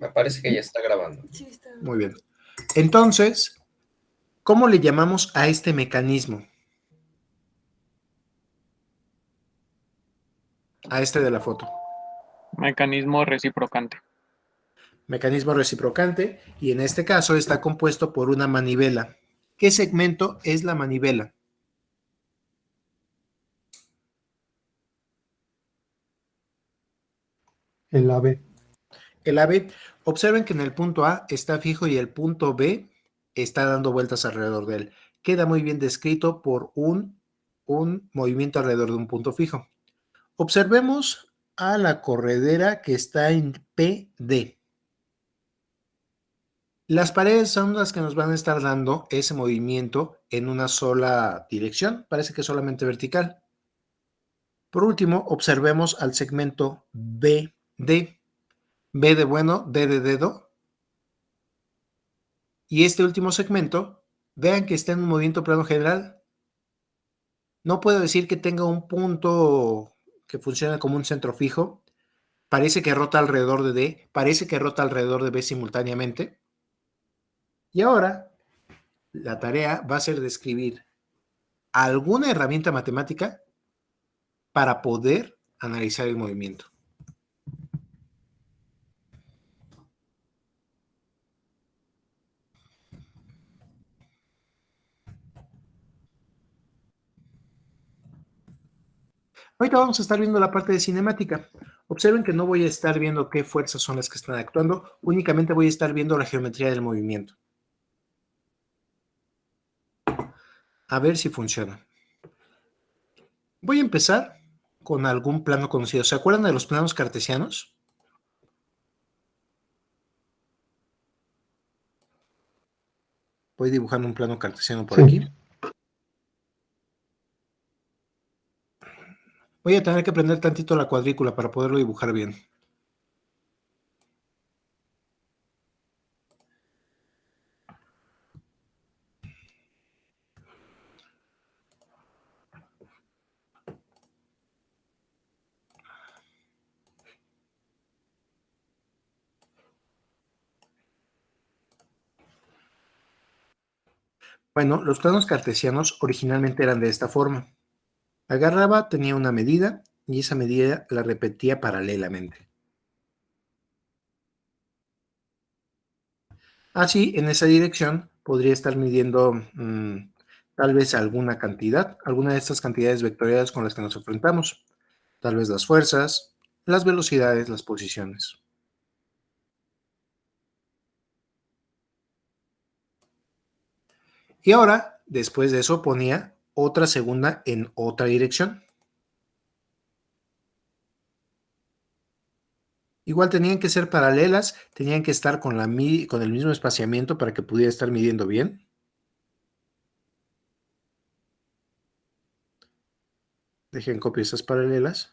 Me parece que ya está grabando. Sí, está. Muy bien. Entonces, ¿cómo le llamamos a este mecanismo? A este de la foto. Mecanismo reciprocante. Mecanismo reciprocante, y en este caso está compuesto por una manivela. ¿Qué segmento es la manivela? El AB. El AB. Observen que en el punto A está fijo y el punto B está dando vueltas alrededor de él. Queda muy bien descrito por un movimiento alrededor de un punto fijo. Observemos a la corredera que está en PD. Las paredes son las que nos van a estar dando ese movimiento en una sola dirección. Parece que solamente vertical. Por último, observemos al segmento BD. B de bueno, D de dedo. Y este último segmento, vean que está en un movimiento plano general. No puedo decir que tenga un punto que funcione como un centro fijo. Parece que rota alrededor de D, parece que rota alrededor de B simultáneamente. Y ahora, la tarea va a ser describir alguna herramienta matemática para poder analizar el movimiento. Ahorita vamos a estar viendo la parte de cinemática. Observen que no voy a estar viendo qué fuerzas son las que están actuando, únicamente voy a estar viendo la geometría del movimiento. A ver si funciona. Voy a empezar con algún plano conocido. ¿Se acuerdan de los planos cartesianos? Voy dibujando un plano cartesiano por aquí. Voy a tener que aprender tantito la cuadrícula para poderlo dibujar bien. Bueno, los planos cartesianos originalmente eran de esta forma. Agarraba, tenía una medida y esa medida la repetía paralelamente. Así, en esa dirección podría estar midiendo tal vez alguna cantidad, alguna de estas cantidades vectoriales con las que nos enfrentamos. Tal vez las fuerzas, las velocidades, las posiciones. Y ahora, después de eso, ponía otra segunda en otra dirección. Igual tenían que ser paralelas, tenían que estar con el mismo espaciamiento para que pudiera estar midiendo bien. Dejen copio esas paralelas.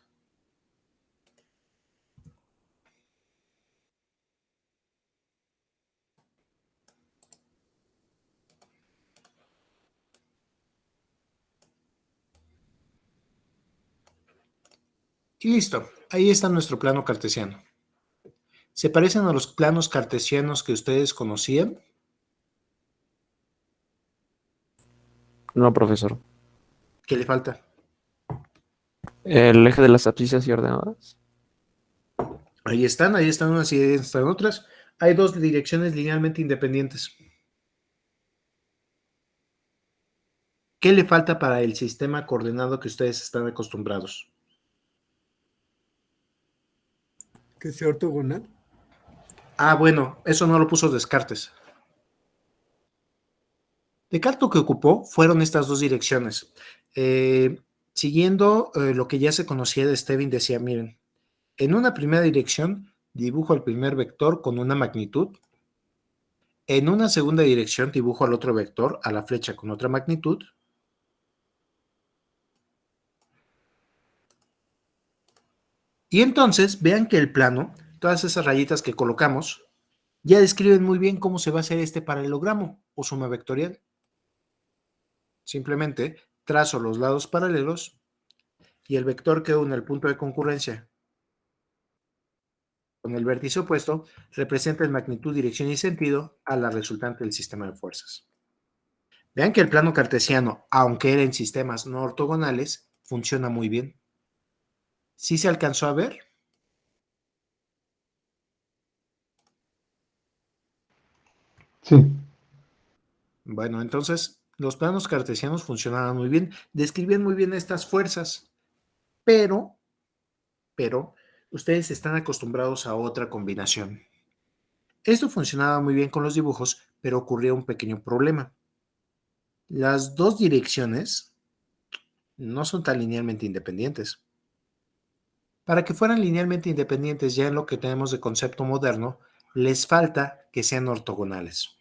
Y listo, ahí está nuestro plano cartesiano. ¿Se parecen a los planos cartesianos que ustedes conocían? No, profesor. ¿Qué le falta? El eje de las abscisas y ordenadas. Ahí están unas y ahí están otras. Hay dos direcciones linealmente independientes. ¿Qué le falta para el sistema coordenado que ustedes están acostumbrados? ¿Que sea ortogonal? Ah, bueno, eso no lo puso Descartes. Descartes lo que ocupó fueron estas dos direcciones. Siguiendo lo que ya se conocía de Stevin, decía, miren, en una primera dirección dibujo el primer vector con una magnitud. En una segunda dirección dibujo al otro vector, a la flecha con otra magnitud. Y entonces vean que el plano, todas esas rayitas que colocamos, ya describen muy bien cómo se va a hacer este paralelogramo o suma vectorial. Simplemente trazo los lados paralelos y el vector que une el punto de concurrencia con el vértice opuesto, representa en magnitud, dirección y sentido a la resultante del sistema de fuerzas. Vean que el plano cartesiano, aunque era en sistemas no ortogonales, funciona muy bien. ¿Sí se alcanzó a ver? Sí. Bueno, entonces los planos cartesianos funcionaban muy bien, describían muy bien estas fuerzas, pero ustedes están acostumbrados a otra combinación. Esto funcionaba muy bien con los dibujos, pero ocurría un pequeño problema. Las dos direcciones no son tan linealmente independientes. Para que fueran linealmente independientes ya en lo que tenemos de concepto moderno, les falta que sean ortogonales.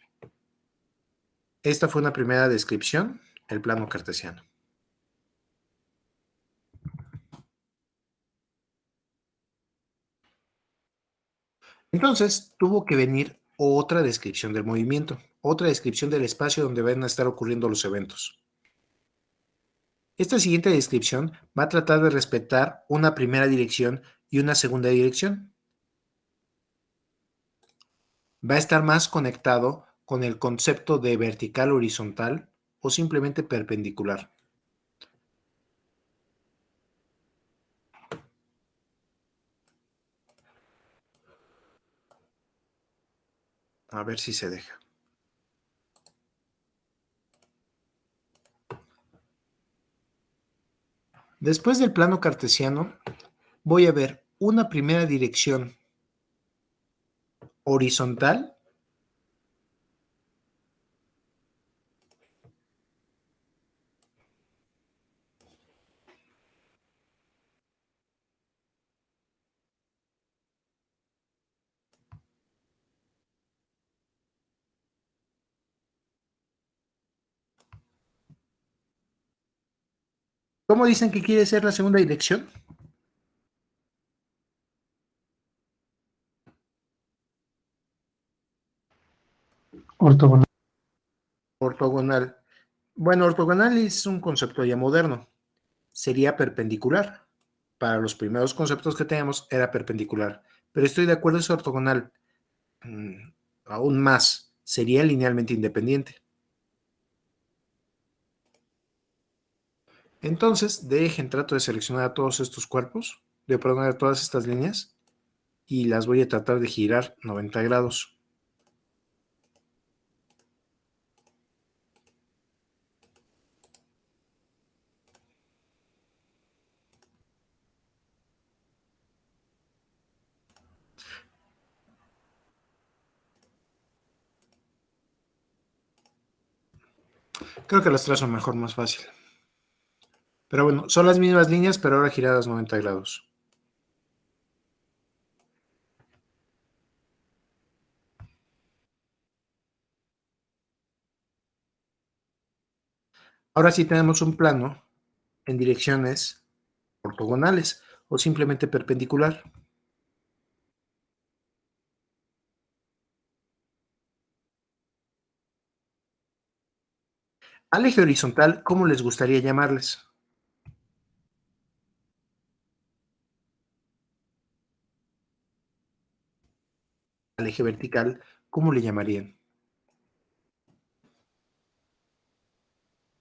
Esta fue una primera descripción, el plano cartesiano. Entonces tuvo que venir otra descripción del movimiento, otra descripción del espacio donde van a estar ocurriendo los eventos. Esta siguiente descripción va a tratar de respetar una primera dirección y una segunda dirección. Va a estar más conectado con el concepto de vertical horizontal o simplemente perpendicular. A ver si se deja. Después del plano cartesiano, voy a ver una primera dirección horizontal ¿Cómo dicen que quiere ser la segunda dirección? Ortogonal. Ortogonal. Bueno, ortogonal es un concepto ya moderno. Sería perpendicular. Para los primeros conceptos que tenemos era perpendicular. Pero estoy de acuerdo, es ortogonal. Aún más, sería linealmente independiente. Entonces, trato de seleccionar a todos estos cuerpos, de poner todas estas líneas, y las voy a tratar de girar 90 grados. Creo que las trazo mejor, más fácil. Pero bueno, son las mismas líneas, pero ahora giradas 90 grados. Ahora sí tenemos un plano en direcciones ortogonales o simplemente perpendicular. Al eje horizontal, ¿cómo les gustaría llamarles? Al eje vertical, ¿cómo le llamarían?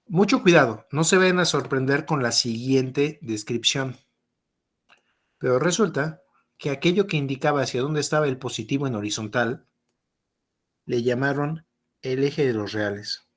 Mucho cuidado, no se vayan a sorprender con la siguiente descripción. Pero resulta que aquello que indicaba hacia dónde estaba el positivo en horizontal, le llamaron el eje de los reales.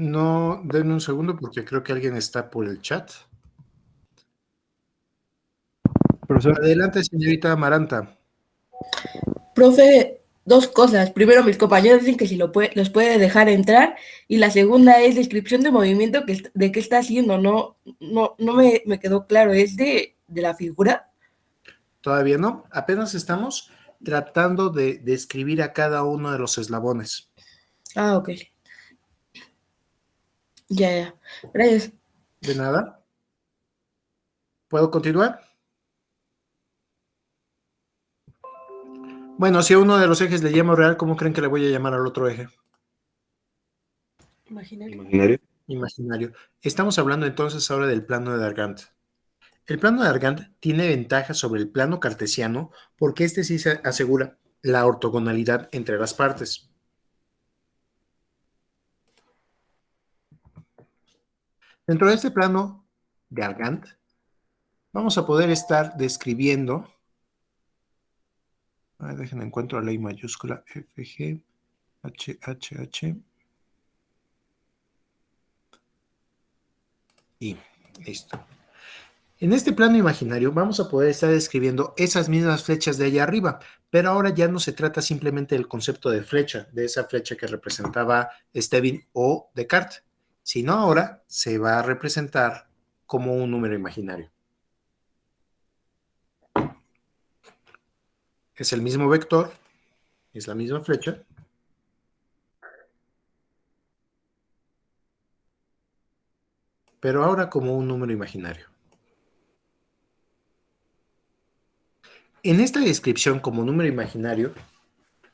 No, denme un segundo porque creo que alguien está por el chat. Profesor, Adelante, señorita Amaranta. Profe, dos cosas. Primero, mis compañeros dicen que si los puede dejar entrar. Y la segunda es descripción de movimiento de qué está haciendo. No me quedó claro. ¿Es de la figura? Todavía no, apenas estamos tratando de describir a cada uno de los eslabones. Ah, ok. Ya. Gracias. De nada. ¿Puedo continuar? Bueno, si a uno de los ejes le llamo real, ¿cómo creen que le voy a llamar al otro eje? Imaginario. Imaginario. Estamos hablando entonces ahora del plano de Argand. El plano de Argand tiene ventajas sobre el plano cartesiano porque este sí se asegura la ortogonalidad entre las partes. Dentro de este plano de Argand, vamos a poder estar describiendo, déjenme encuentro la ley mayúscula, FG, HHH, y listo. En este plano imaginario vamos a poder estar describiendo esas mismas flechas de allá arriba, pero ahora ya no se trata simplemente del concepto de flecha, de esa flecha que representaba Stevin o Descartes, sino ahora se va a representar como un número imaginario. Es el mismo vector, es la misma flecha, pero ahora como un número imaginario. En esta descripción como número imaginario,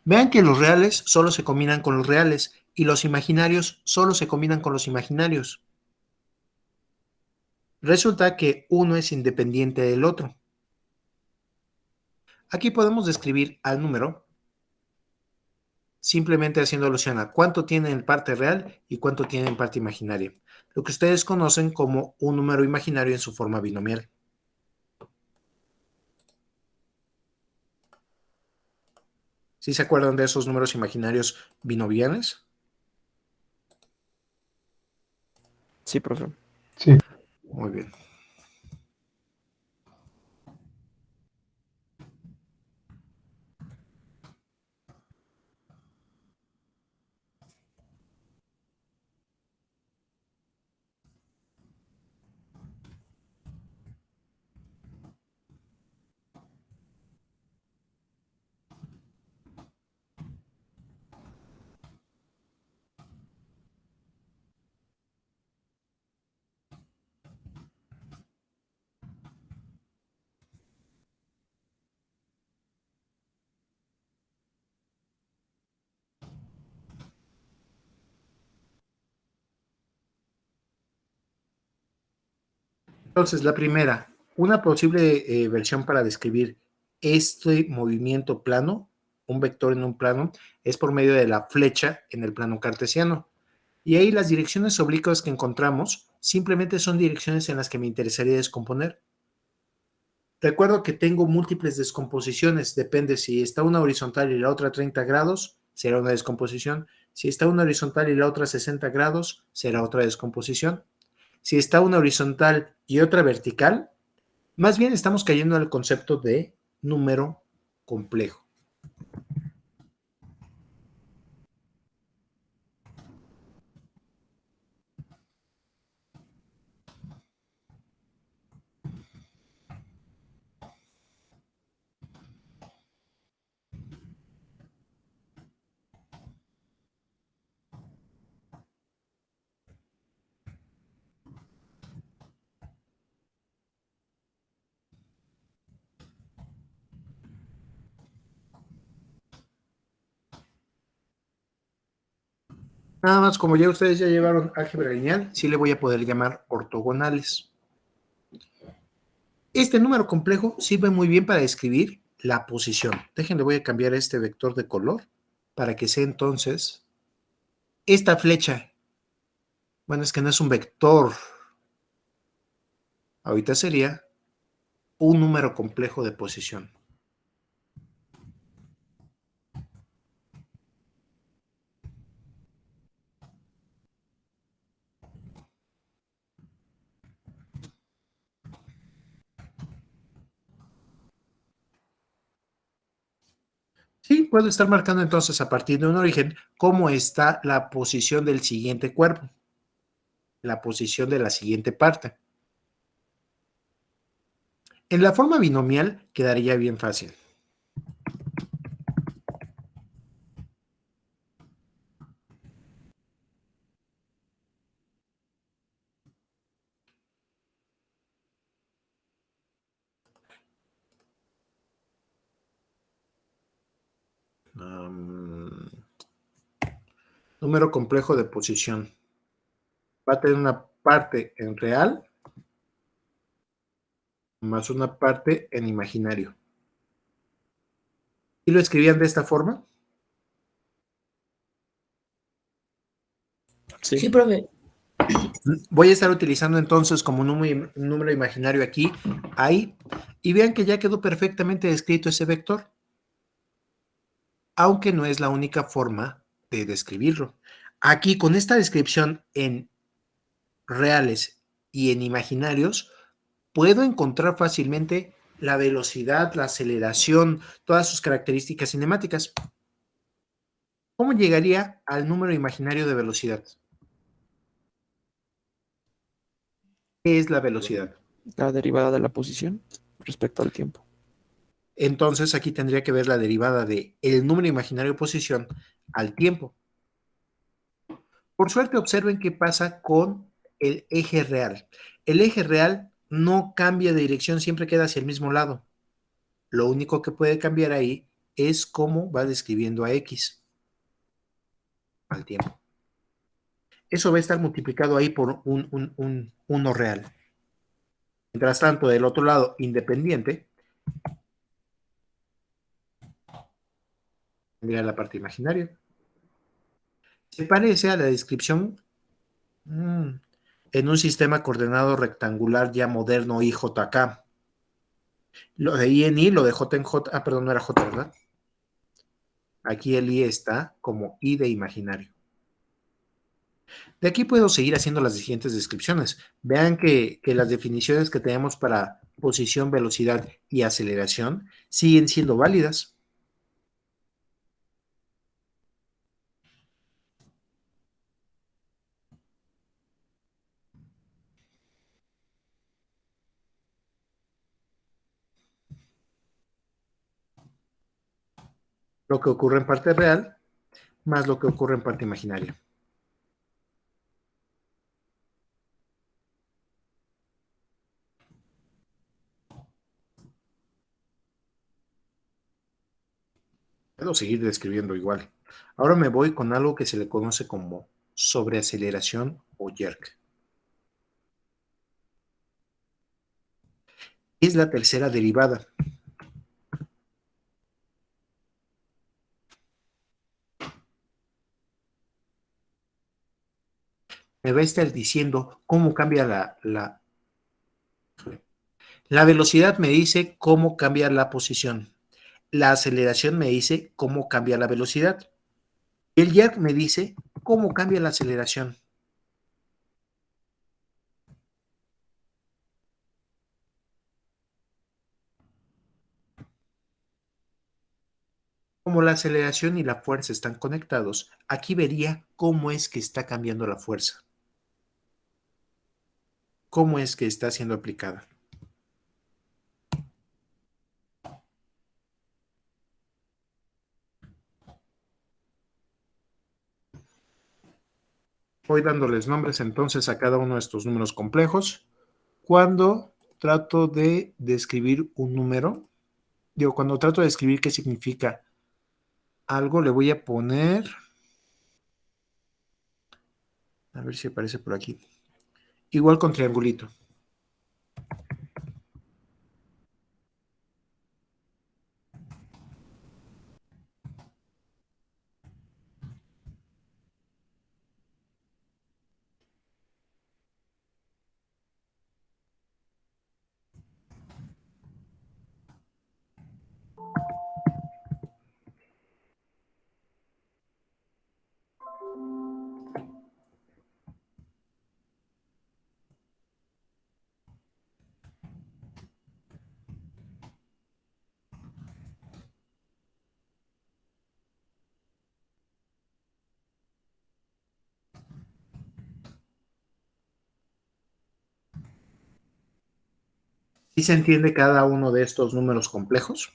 vean que los reales solo se combinan con los reales y los imaginarios solo se combinan con los imaginarios. Resulta que uno es independiente del otro. Aquí podemos describir al número simplemente haciendo alusión a cuánto tiene en parte real y cuánto tiene en parte imaginaria, lo que ustedes conocen como un número imaginario en su forma binomial. ¿Sí se acuerdan de esos números imaginarios binomiales? Sí, profe. Sí. Muy bien. Entonces, la primera, una posible versión para describir este movimiento plano, un vector en un plano, es por medio de la flecha en el plano cartesiano. Y ahí las direcciones oblicuas que encontramos simplemente son direcciones en las que me interesaría descomponer. Recuerdo que tengo múltiples descomposiciones, depende si está una horizontal y la otra 30 grados, será una descomposición. Si está una horizontal y la otra 60 grados, será otra descomposición. Si está una horizontal y otra vertical, más bien estamos cayendo al concepto de número complejo. Nada más, como ya ustedes ya llevaron álgebra lineal, sí le voy a poder llamar ortogonales. Este número complejo sirve muy bien para describir la posición. Déjenle, voy a cambiar este vector de color para que sea entonces esta flecha. Bueno, es que no es un vector. Ahorita sería un número complejo de posición. Sí, puedo estar marcando entonces a partir de un origen cómo está la posición del siguiente cuerpo, la posición de la siguiente parte. En la forma binomial quedaría bien fácil. Número complejo de posición. Va a tener una parte en real más una parte en imaginario. ¿Y lo escribían de esta forma? Sí, Sí. profe. Voy a estar utilizando entonces como número imaginario aquí, ahí, y vean que ya quedó perfectamente descrito ese vector, aunque no es la única forma de describirlo. Aquí, con esta descripción en reales y en imaginarios, puedo encontrar fácilmente la velocidad, la aceleración, todas sus características cinemáticas. ¿Cómo llegaría al número imaginario de velocidad? ¿Qué es la velocidad? La derivada de la posición respecto al tiempo. Entonces aquí tendría que ver la derivada de el número imaginario de posición al tiempo. Por suerte, observen qué pasa con el eje real. El eje real no cambia de dirección, siempre queda hacia el mismo lado. Lo único que puede cambiar ahí es cómo va describiendo a X al tiempo. Eso va a estar multiplicado ahí por un 1 real. Mientras tanto, del otro lado, independiente, tendría la parte imaginaria. Se parece a la descripción en un sistema coordenado rectangular ya moderno IJK. Lo de I en I, lo de J en J, perdón, no era J, ¿verdad? Aquí el I está como I de imaginario. De aquí puedo seguir haciendo las siguientes descripciones. Vean que las definiciones que tenemos para posición, velocidad y aceleración siguen siendo válidas. Lo que ocurre en parte real más lo que ocurre en parte imaginaria. Puedo seguir describiendo igual. Ahora me voy con algo que se le conoce como sobreaceleración o jerk. Es la tercera derivada. Me va a estar diciendo cómo cambia la velocidad, me dice cómo cambia la posición. La aceleración me dice cómo cambia la velocidad. El jerk me dice cómo cambia la aceleración. Como la aceleración y la fuerza están conectados, aquí vería cómo es que está cambiando la fuerza. Cómo es que está siendo aplicada. Voy dándoles nombres entonces a cada uno de estos números complejos. Cuando trato de describir un número, cuando trato de describir qué significa algo, le voy a poner, a ver si aparece por aquí, igual con triangulito. ¿Sí se entiende cada uno de estos números complejos?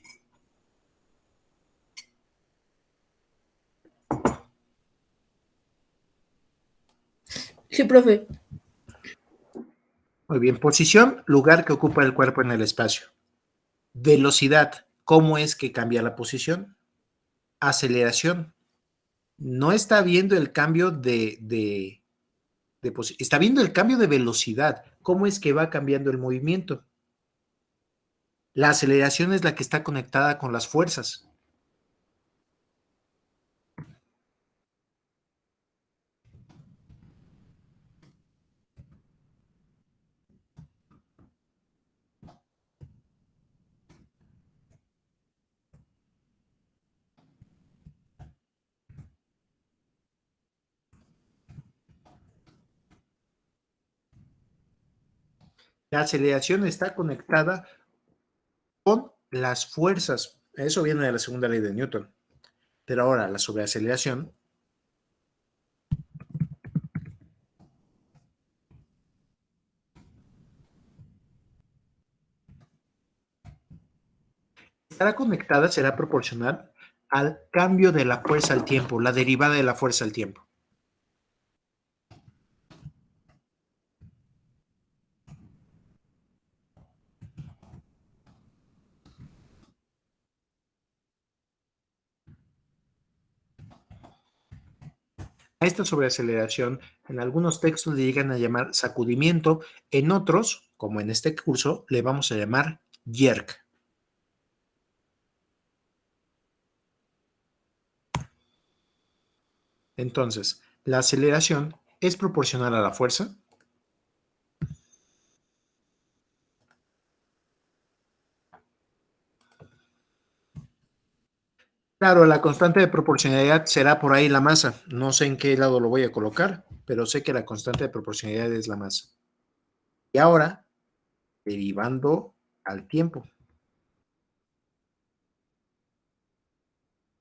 Sí, profe. Muy bien. Posición, lugar que ocupa el cuerpo en el espacio. Velocidad, ¿cómo es que cambia la posición? Aceleración. No está viendo el cambio está viendo el cambio de velocidad. ¿Cómo es que va cambiando el movimiento? La aceleración es la que está conectada con las fuerzas. La aceleración está conectada con las fuerzas. Eso viene de la segunda ley de Newton. Pero ahora la sobreaceleración estará conectada, será proporcional al cambio de la fuerza al tiempo, la derivada de la fuerza al tiempo. A esta sobreaceleración, en algunos textos le llegan a llamar sacudimiento, en otros, como en este curso, le vamos a llamar jerk. Entonces, la aceleración es proporcional a la fuerza. Claro, la constante de proporcionalidad será por ahí la masa. No sé en qué lado lo voy a colocar, pero sé que la constante de proporcionalidad es la masa. Y ahora, derivando al tiempo.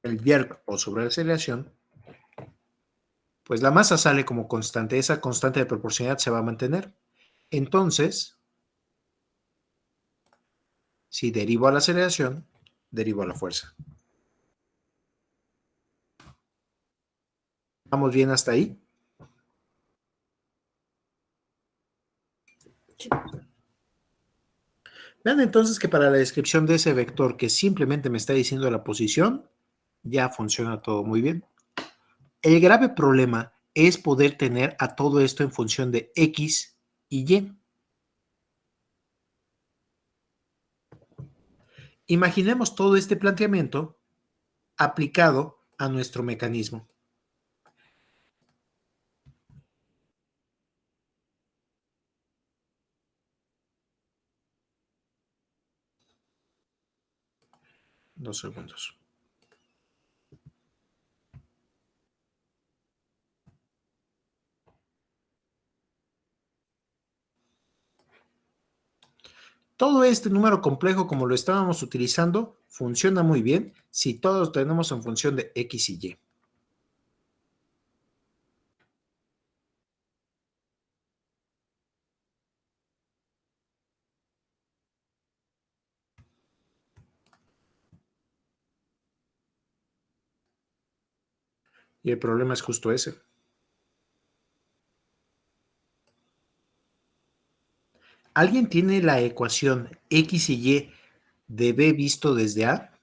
El jerk o sobreaceleración, pues la masa sale como constante. Esa constante de proporcionalidad se va a mantener. Entonces, si derivo a la aceleración, derivo a la fuerza. ¿Vamos bien hasta ahí? Vean entonces que para la descripción de ese vector que simplemente me está diciendo la posición, ya funciona todo muy bien. El grave problema es poder tener a todo esto en función de X y Y. Imaginemos todo este planteamiento aplicado a nuestro mecanismo. Dos segundos. Todo este número complejo, como lo estábamos utilizando, funciona muy bien si todos tenemos en función de X y Y. Y el problema es justo ese. ¿Alguien tiene la ecuación X y Y de B visto desde A?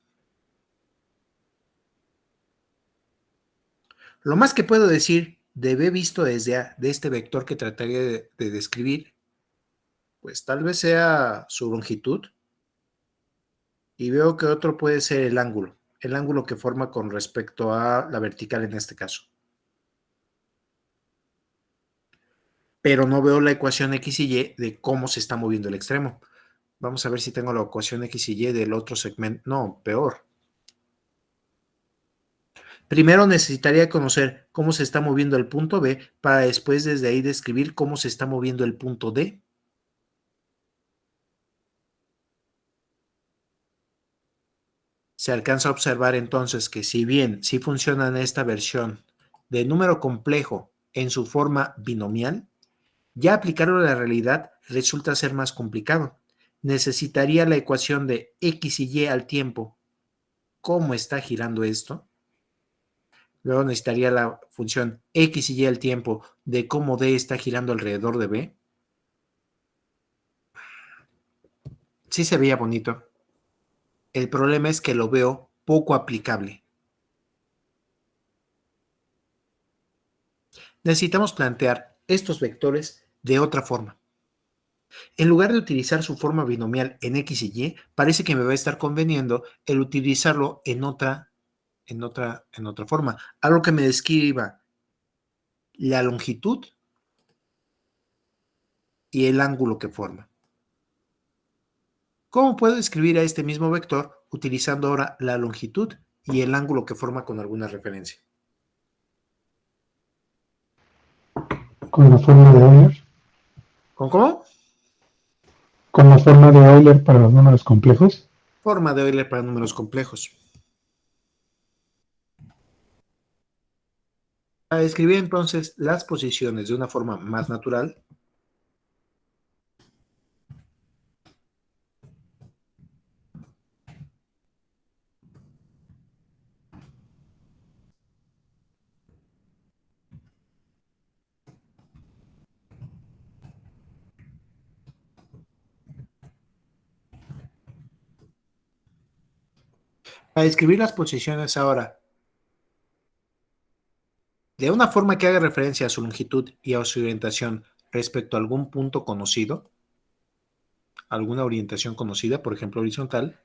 Lo más que puedo decir de B visto desde A, de este vector que trataría de describir, pues tal vez sea su longitud. Y veo que otro puede ser el ángulo que forma con respecto a la vertical en este caso. Pero no veo la ecuación X y Y de cómo se está moviendo el extremo. Vamos a ver si tengo la ecuación X y Y del otro segmento. No, peor. Primero necesitaría conocer cómo se está moviendo el punto B para después desde ahí describir cómo se está moviendo el punto D. Se alcanza a observar entonces que si bien sí funciona en esta versión de número complejo en su forma binomial, ya aplicarlo a la realidad resulta ser más complicado. necesitaría la ecuación de x y y al tiempo, cómo está girando esto. Luego necesitaría la función x y y al tiempo de cómo D está girando alrededor de B. Sí se veía bonito. El problema es que lo veo poco aplicable. Necesitamos plantear estos vectores de otra forma. En lugar de utilizar su forma binomial en x y y, parece que me va a estar conveniendo el utilizarlo en otra forma. Algo que me describa la longitud y el ángulo que forma. ¿Cómo puedo escribir a este mismo vector utilizando ahora la longitud y el ángulo que forma con alguna referencia? Con la forma de Euler. ¿Con cómo? Con la forma de Euler para los números complejos. Forma de Euler para números complejos. Para describir entonces las posiciones de una forma más natural, para describir las posiciones ahora de una forma que haga referencia a su longitud y a su orientación respecto a algún punto conocido, alguna orientación conocida, por ejemplo horizontal,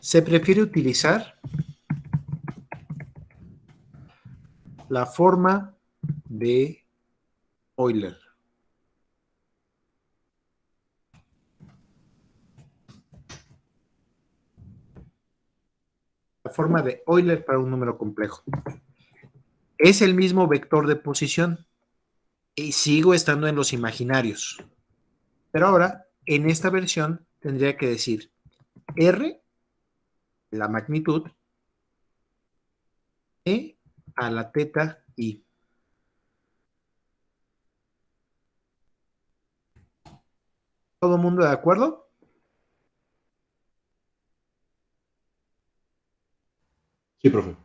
se prefiere utilizar la forma de Euler. La forma de Euler para un número complejo. Es el mismo vector de posición y sigo estando en los imaginarios. Pero ahora, en esta versión, tendría que decir R, la magnitud, E a la teta I. ¿Todo el mundo de acuerdo? Sí, profe.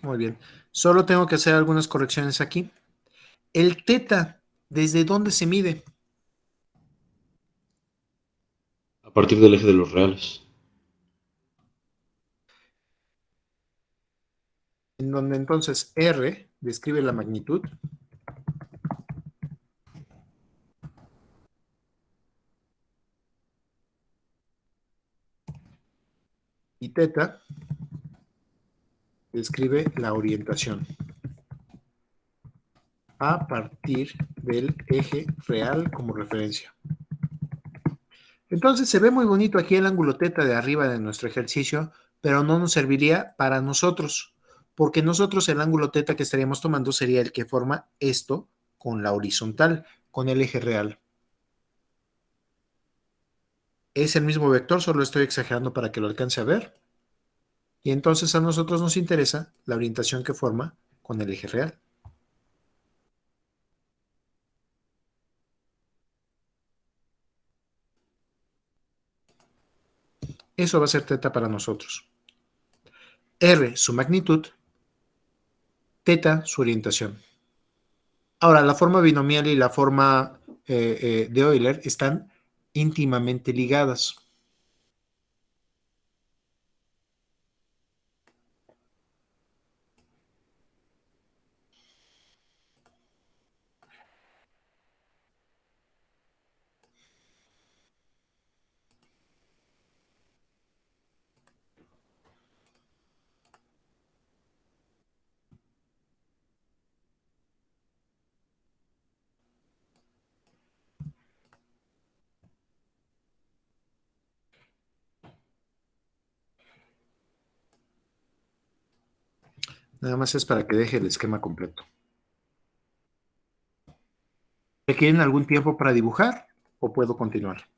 Muy bien. Solo tengo que hacer algunas correcciones aquí. El teta, ¿desde dónde se mide? A partir del eje de los reales. En donde entonces R describe la magnitud. Y teta describe la orientación a partir del eje real como referencia. Entonces se ve muy bonito aquí el ángulo teta de arriba de nuestro ejercicio, pero no nos serviría para nosotros, porque nosotros el ángulo teta que estaríamos tomando sería el que forma esto con la horizontal, con el eje real. Es el mismo vector, solo estoy exagerando para que lo alcance a ver. Y entonces a nosotros nos interesa la orientación que forma con el eje real. Eso va a ser teta para nosotros. R, su magnitud. Teta, su orientación. Ahora, la forma binomial y la forma de Euler están íntimamente ligadas. Nada más es para que deje el esquema completo. ¿Requieren algún tiempo para dibujar o puedo continuar?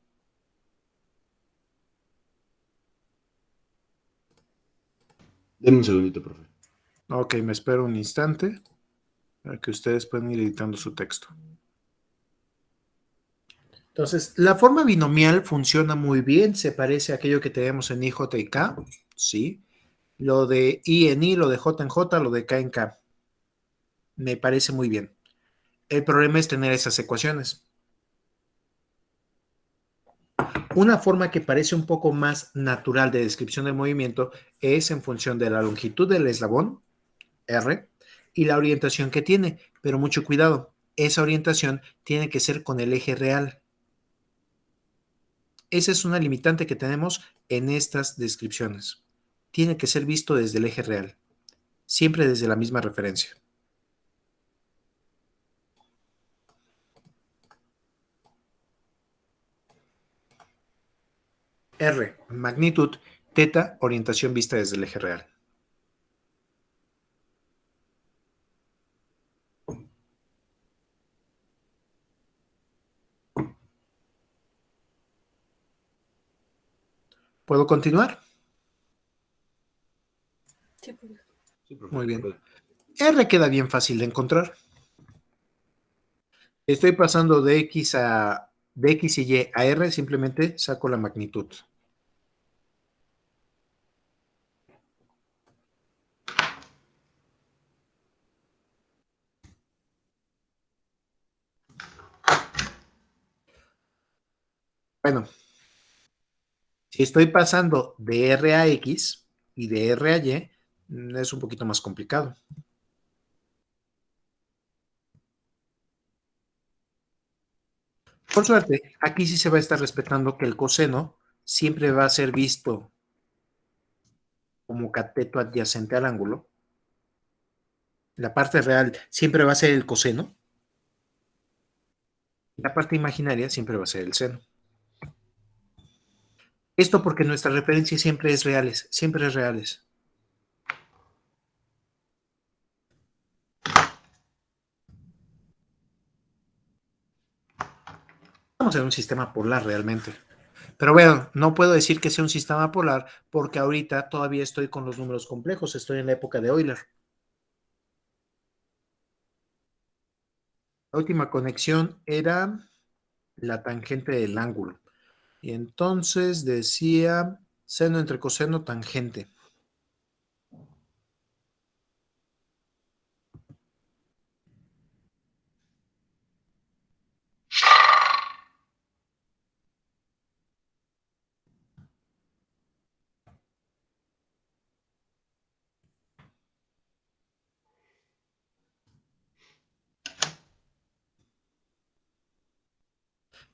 Denme un segundito, profe. Ok, me espero un instante para que ustedes puedan ir editando su texto. Entonces, la forma binomial funciona muy bien, se parece a aquello que tenemos en I, J y K, ¿sí? Lo de I en I, lo de J en J, lo de K en K. Me parece muy bien. El problema es tener esas ecuaciones. Una forma que parece un poco más natural de descripción del movimiento es en función de la longitud del eslabón, R, y la orientación que tiene. Pero mucho cuidado, esa orientación tiene que ser con el eje real. Esa es una limitante que tenemos en estas descripciones. Tiene que ser visto desde el eje real, siempre desde la misma referencia. R, magnitud, teta, orientación vista desde el eje real. ¿Puedo continuar? Sí, profe. Sí, profe. Muy bien. R queda bien fácil de encontrar. Estoy pasando de X y Y a R, simplemente saco la magnitud. Bueno, si estoy pasando de R a X y de R a Y, es un poquito más complicado. Por suerte, aquí sí se va a estar respetando que el coseno siempre va a ser visto como cateto adyacente al ángulo. La parte real siempre va a ser el coseno. La parte imaginaria siempre va a ser el seno. Esto porque nuestra referencia siempre es reales, siempre es reales. Estamos en un sistema polar realmente. Pero bueno, no puedo decir que sea un sistema polar porque ahorita todavía estoy con los números complejos, estoy en la época de Euler. La última conexión era la tangente del ángulo. Y entonces decía seno entre coseno tangente.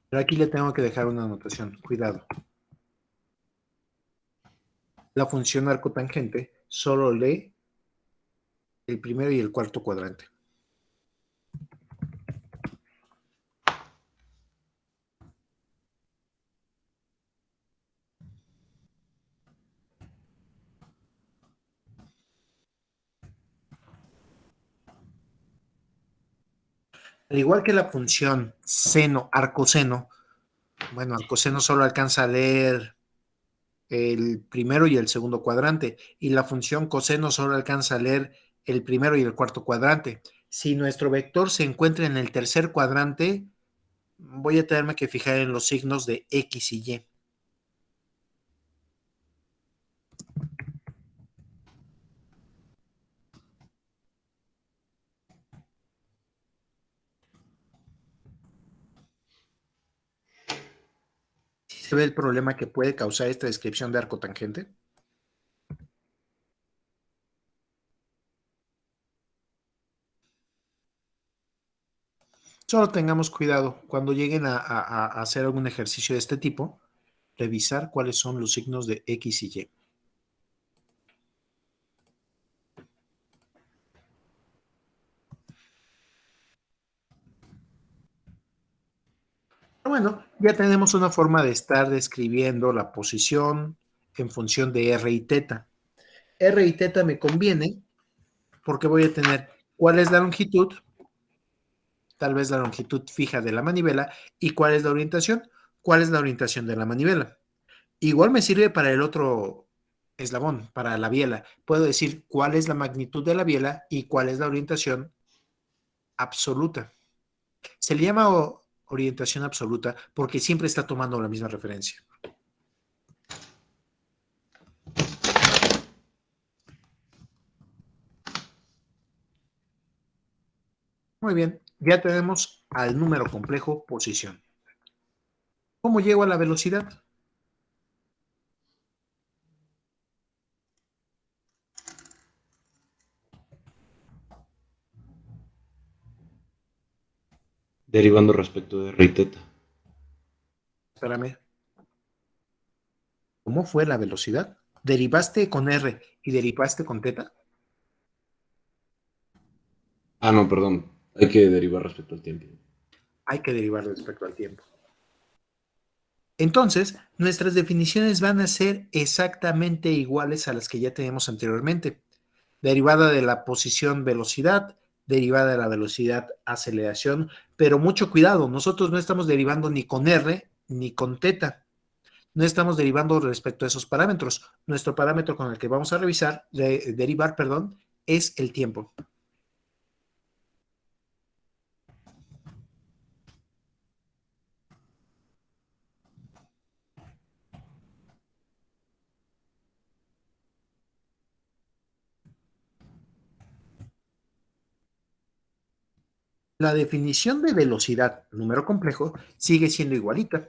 Pero aquí le tengo que dejar una anotación, cuidado. La función arcotangente solo lee el primero y el cuarto cuadrante. Al igual que la función seno, arcoseno, bueno, arcoseno solo alcanza a leer el primero y el segundo cuadrante, y la función coseno solo alcanza a leer el primero y el cuarto cuadrante. Si nuestro vector se encuentra en el tercer cuadrante, voy a tenerme que fijar en los signos de X y Y. ¿Se ve el problema que puede causar esta descripción de arcotangente? Solo tengamos cuidado cuando lleguen a hacer algún ejercicio de este tipo, revisar cuáles son los signos de X y Y. Bueno, ya tenemos una forma de estar describiendo la posición en función de R y teta. R y teta me conviene porque voy a tener cuál es la longitud, tal vez la longitud fija de la manivela, y cuál es la orientación de la manivela. Igual me sirve para el otro eslabón, para la biela. Puedo decir cuál es la magnitud de la biela y cuál es la orientación absoluta. Se le llama orientación absoluta porque siempre está tomando la misma referencia. Muy bien, ya tenemos al número complejo posición. ¿Cómo llego a la velocidad? Derivando respecto de R y teta. Espérame. ¿Cómo fue la velocidad? ¿Derivaste con R y derivaste con teta? Ah, no, perdón. Hay que derivar respecto al tiempo. Hay que derivar respecto al tiempo. Entonces, nuestras definiciones van a ser exactamente iguales a las que ya teníamos anteriormente. Derivada de la posición velocidad, derivada de la velocidad aceleración, pero mucho cuidado, nosotros no estamos derivando ni con R ni con teta. No estamos derivando respecto a esos parámetros. Nuestro parámetro con el que vamos a derivar, es el tiempo. La definición de velocidad, número complejo, sigue siendo igualita.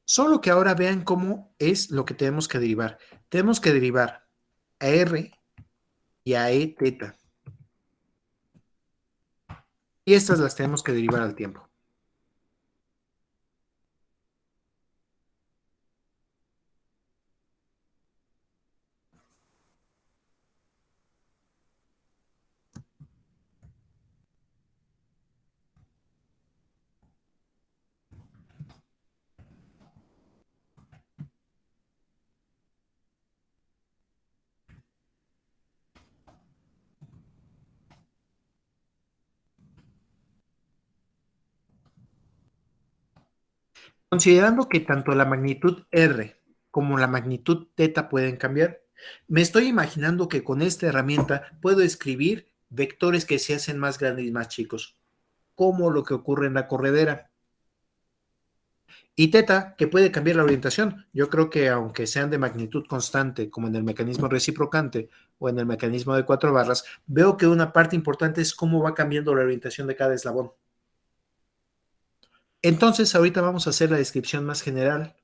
Solo que ahora vean cómo es lo que tenemos que derivar. Tenemos que derivar a R y a E teta. Y estas las tenemos que derivar al tiempo. Considerando que tanto la magnitud R como la magnitud teta pueden cambiar, me estoy imaginando que con esta herramienta puedo escribir vectores que se hacen más grandes y más chicos, como lo que ocurre en la corredera. Y teta, que puede cambiar la orientación. Yo creo que aunque sean de magnitud constante, como en el mecanismo reciprocante o en el mecanismo de 4 barras, veo que una parte importante es cómo va cambiando la orientación de cada eslabón. Entonces, ahorita vamos a hacer la descripción más general.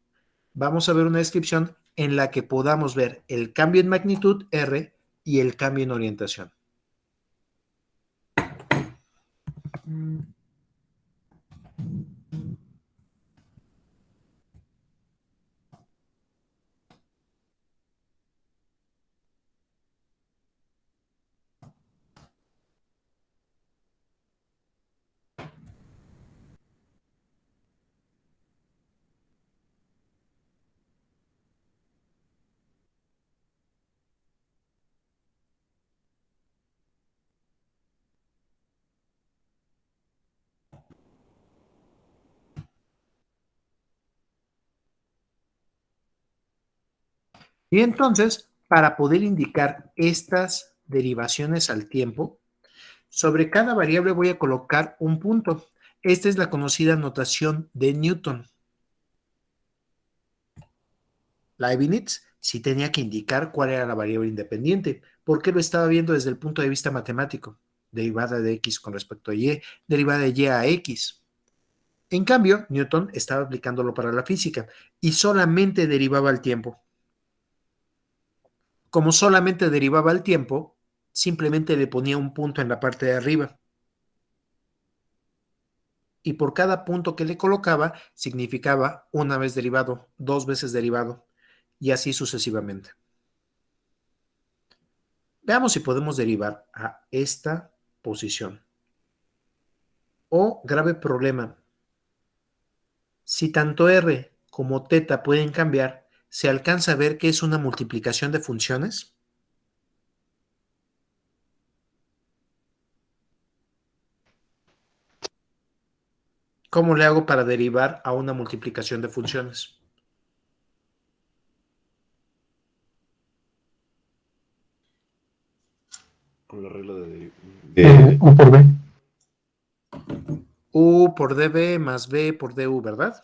Vamos a ver una descripción en la que podamos ver el cambio en magnitud R y el cambio en orientación. Y entonces, para poder indicar estas derivaciones al tiempo, sobre cada variable voy a colocar un punto. Esta es la conocida notación de Newton. Leibniz sí tenía que indicar cuál era la variable independiente, porque lo estaba viendo desde el punto de vista matemático, derivada de x con respecto a y, derivada de y a x. En cambio, Newton estaba aplicándolo para la física y solamente derivaba el tiempo. Como solamente derivaba el tiempo, simplemente le ponía un punto en la parte de arriba. Y por cada punto que le colocaba, significaba una vez derivado, 2 veces derivado, y así sucesivamente. Veamos si podemos derivar a esta posición. O grave problema. Si tanto R como teta pueden cambiar, ¿se alcanza a ver que es una multiplicación de funciones? ¿Cómo le hago para derivar a una multiplicación de funciones? Con la regla de U por B. U por dB más B por du, ¿verdad?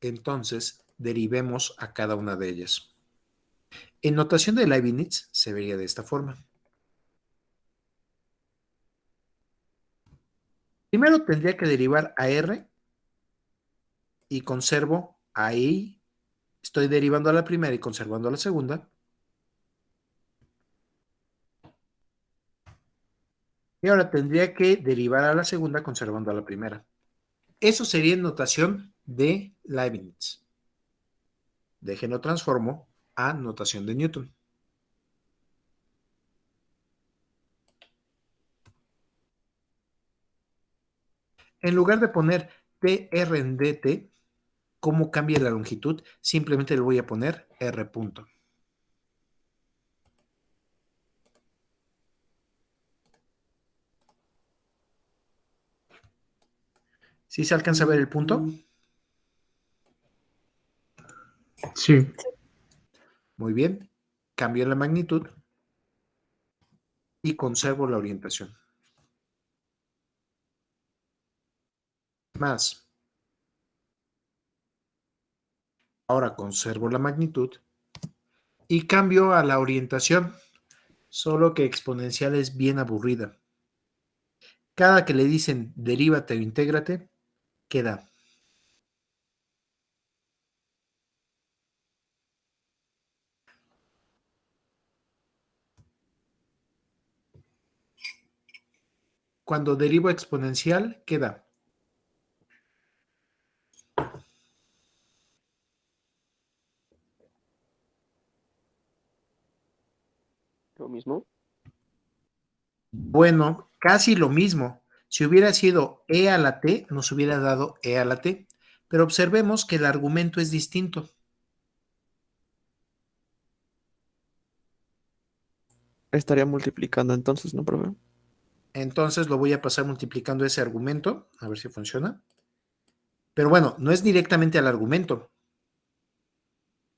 Entonces, derivemos a cada una de ellas. En notación de Leibniz se vería de esta forma. Primero tendría que derivar a R y conservo a I. Estoy derivando a la primera y conservando a la segunda. Y ahora tendría que derivar a la segunda conservando a la primera. Eso sería en notación de Leibniz. Déjenlo transformo a notación de Newton. En lugar de poner PR en DT, ¿cómo cambia la longitud? Simplemente le voy a poner R punto. ¿Sí se alcanza a ver el punto? Sí. Muy bien. Cambio la magnitud y conservo la orientación. Más. Ahora conservo la magnitud y cambio a la orientación, solo que exponencial es bien aburrida. Cada que le dicen derívate o intégrate, queda. Cuando derivo exponencial, queda. Lo mismo. Bueno, casi lo mismo. Si hubiera sido e a la t, nos hubiera dado e a la t. Pero observemos que el argumento es distinto. Estaría multiplicando entonces, ¿no, profe? Entonces lo voy a pasar multiplicando ese argumento, a ver si funciona. Pero bueno, no es directamente al argumento.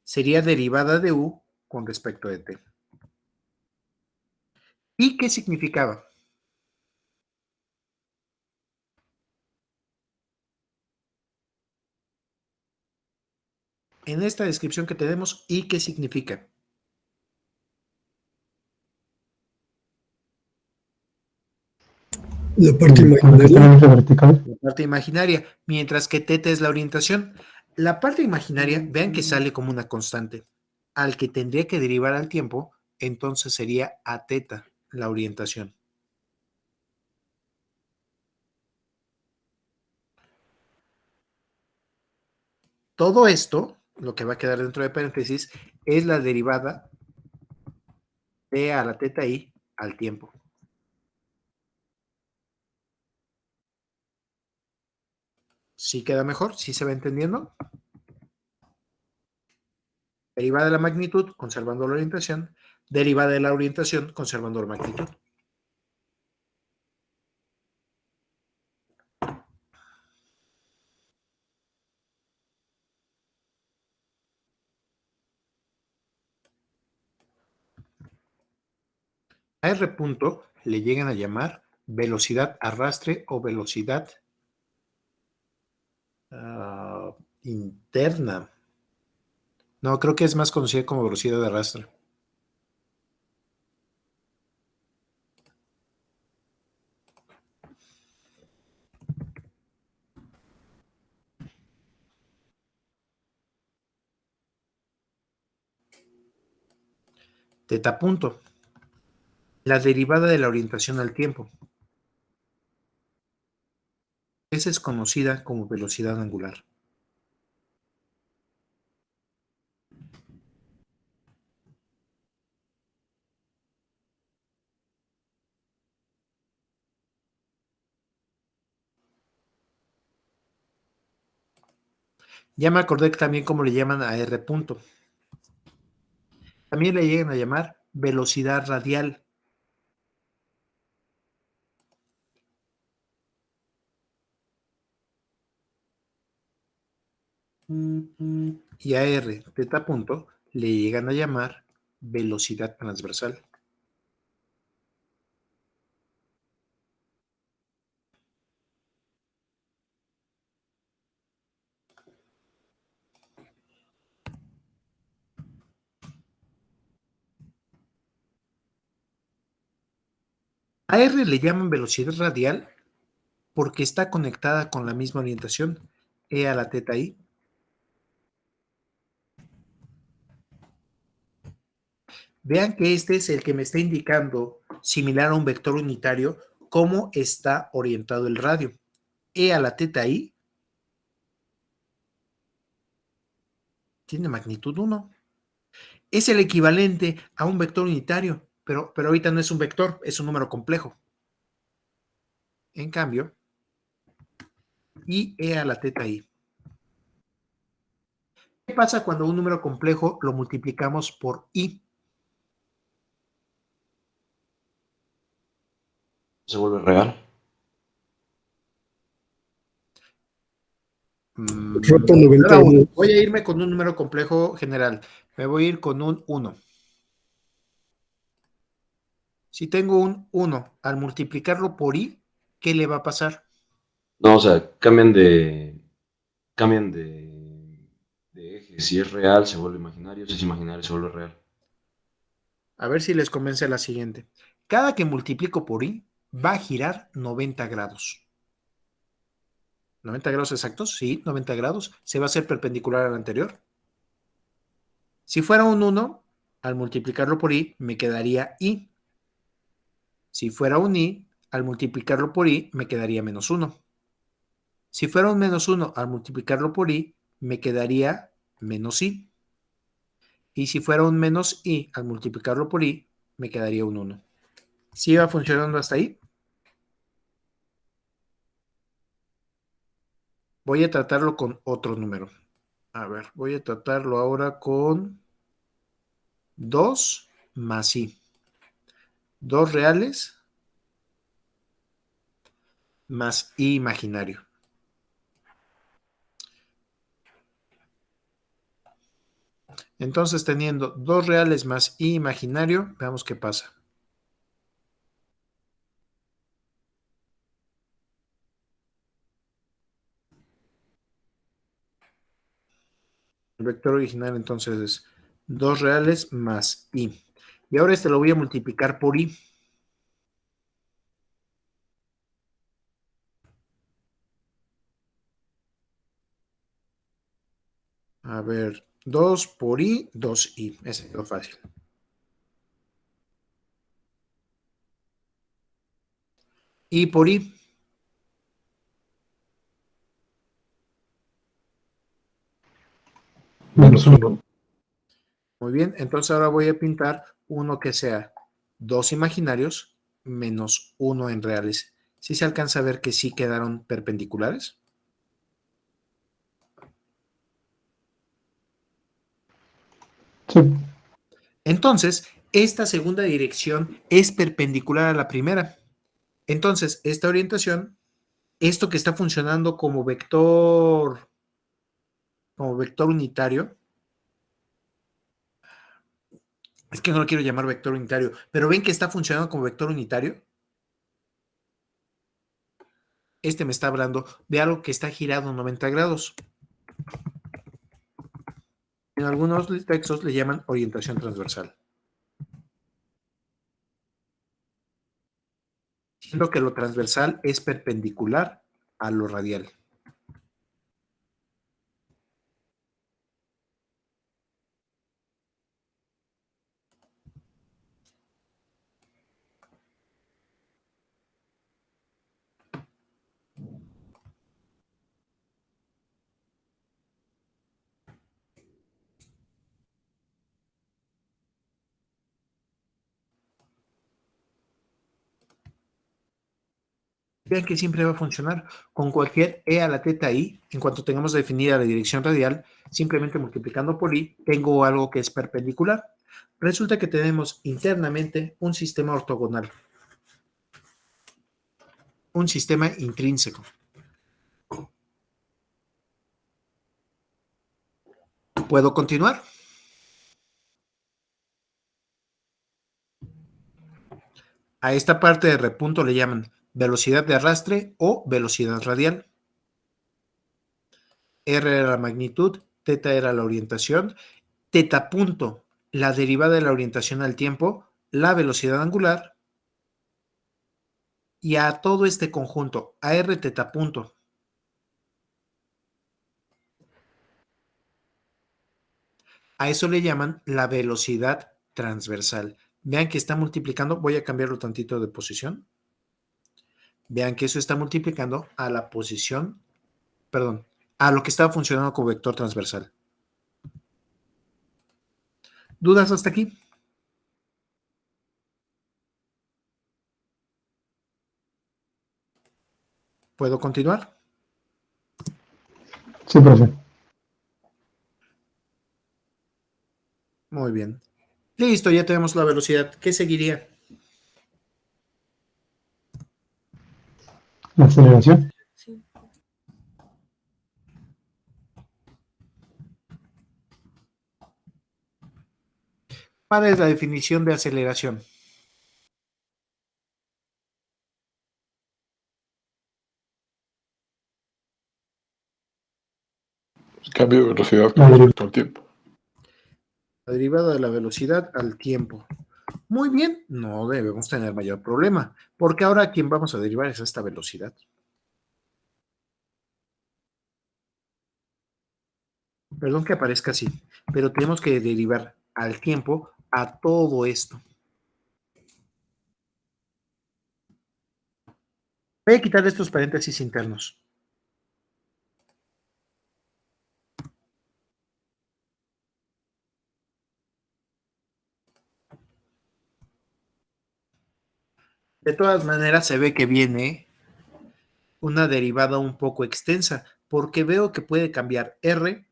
Sería derivada de u con respecto de t. ¿Y qué significaba? En esta descripción que tenemos, ¿y qué significa? La parte ¿Por qué está en imaginaria. eje vertical? La parte imaginaria, mientras que teta es la orientación. La parte imaginaria, vean que sale como una constante. Al que tendría que derivar al tiempo, entonces sería a teta, la orientación. Todo esto, lo que va a quedar dentro de paréntesis, es la derivada de a la teta i al tiempo. ¿Sí queda mejor? ¿Sí se va entendiendo? Derivada de la magnitud, conservando la orientación. Derivada de la orientación, conservando la magnitud. A R punto le llegan a llamar velocidad arrastre o velocidad interna. No, creo que es más conocida como velocidad de arrastre. Teta punto. La derivada de la orientación al tiempo. Esa es conocida como velocidad angular. Ya me acordé que también como le llaman a R punto. También le llegan a llamar velocidad radial. Y a R teta punto le llegan a llamar velocidad transversal. A R le llaman velocidad radial porque está conectada con la misma orientación, E a la teta I. Vean que este es el que me está indicando, similar a un vector unitario, cómo está orientado el radio. E a la teta I tiene magnitud 1. Es el equivalente a un vector unitario, pero ahorita no es un vector, es un número complejo. En cambio, I E a la teta I. ¿Qué pasa cuando un número complejo lo multiplicamos por I? Se vuelve real. Roto 91. Voy a irme con un número complejo general. Me voy a ir con un 1. Si tengo un 1, al multiplicarlo por I, ¿qué le va a pasar? No, o sea, cambian de eje. Si es real, se vuelve imaginario. Si es imaginario, se vuelve real. A ver si les convence la siguiente. Cada que multiplico por I, va a girar 90 grados. ¿90 grados exactos? Sí, 90 grados. Se va a hacer perpendicular al anterior. Si fuera un 1, al multiplicarlo por I, me quedaría I. Si fuera un I, al multiplicarlo por I, me quedaría menos 1. Si fuera un menos 1, al multiplicarlo por I, me quedaría menos I. Y si fuera un menos I, al multiplicarlo por I, me quedaría un 1. ¿Sí va funcionando hasta ahí? Voy a tratarlo con otro número. A ver, voy a tratarlo ahora con 2 más I. 2 reales más I imaginario. Entonces, teniendo 2 reales más I imaginario, veamos qué pasa. El vector original entonces es 2 reales más I. Y ahora este lo voy a multiplicar por I. A ver, 2 por I, 2I. Ese quedó fácil. I por I. Menos 1. Muy bien, entonces ahora voy a pintar uno que sea 2 imaginarios menos 1 en reales. ¿Sí se alcanza a ver que sí quedaron perpendiculares? Sí. Entonces, esta segunda dirección es perpendicular a la primera. Entonces, esta orientación, esto que está funcionando como vector unitario, es que no lo quiero llamar vector unitario, pero ven que está funcionando como vector unitario. Este me está hablando de algo que está girado 90 grados. En algunos textos le llaman orientación transversal. Siendo que lo transversal es perpendicular a lo radial. Vean que siempre va a funcionar con cualquier E a la teta I. En cuanto tengamos definida la dirección radial, simplemente multiplicando por I, tengo algo que es perpendicular. Resulta que tenemos internamente un sistema ortogonal, un sistema intrínseco. ¿Puedo continuar? A esta parte de repunto le llaman velocidad de arrastre o velocidad radial. R era la magnitud, teta era la orientación, teta punto, la derivada de la orientación al tiempo, la velocidad angular, y a todo este conjunto, a r teta punto. A eso le llaman la velocidad transversal. Vean que está multiplicando, voy a cambiarlo tantito de posición. Vean que eso está multiplicando a la posición, perdón, a lo que estaba funcionando como vector transversal. ¿Dudas hasta aquí? ¿Puedo continuar? Sí, profe. Muy bien. Listo, ya tenemos la velocidad. ¿Qué seguiría? La aceleración. Sí. ¿Cuál es la definición de aceleración? Cambio de velocidad La con deriva- respecto al tiempo. La derivada de la velocidad al tiempo. Muy bien, no debemos tener mayor problema, porque ahora a quien vamos a derivar es a esta velocidad. Perdón que aparezca así, pero tenemos que derivar al tiempo a todo esto. Voy a quitar estos paréntesis internos. De todas maneras, se ve que viene una derivada un poco extensa, porque veo que puede cambiar r,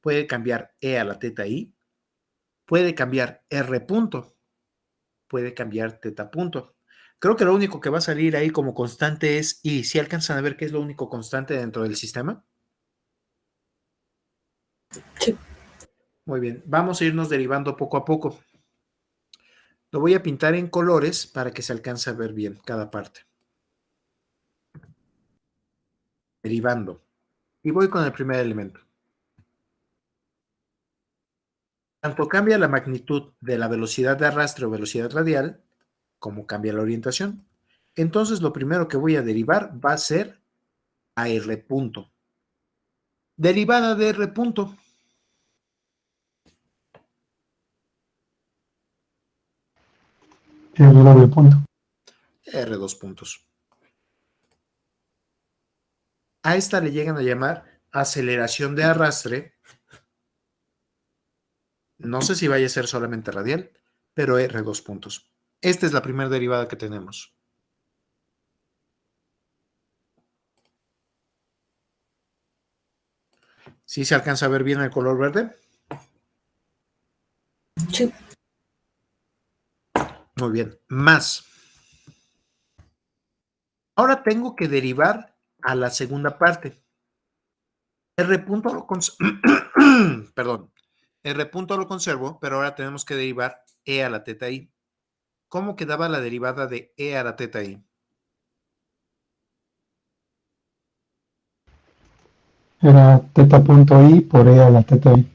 puede cambiar e a la teta i, puede cambiar r punto, puede cambiar teta punto. Creo que lo único que va a salir ahí como constante es i. ¿Sí alcanzan a ver qué es lo único constante dentro del sistema? Sí. Muy bien, vamos a irnos derivando poco a poco. Lo voy a pintar en colores para que se alcance a ver bien cada parte. Derivando. Y voy con el primer elemento. Tanto cambia la magnitud de la velocidad de arrastre o velocidad radial, como cambia la orientación. Entonces, lo primero que voy a derivar va a ser a r punto. Derivada de r punto. El doble punto. R dos puntos. A esta le llegan a llamar aceleración de arrastre. No sé si vaya a ser solamente radial, pero R dos puntos. Esta es la primera derivada que tenemos. ¿Sí se alcanza a ver bien el color verde? Sí. Muy bien. Más. Ahora tengo que derivar a la segunda parte. R punto lo perdón. R punto lo conservo, pero ahora tenemos que derivar E a la teta I. ¿Cómo quedaba la derivada de E a la teta I? Era teta punto i por e a la teta i.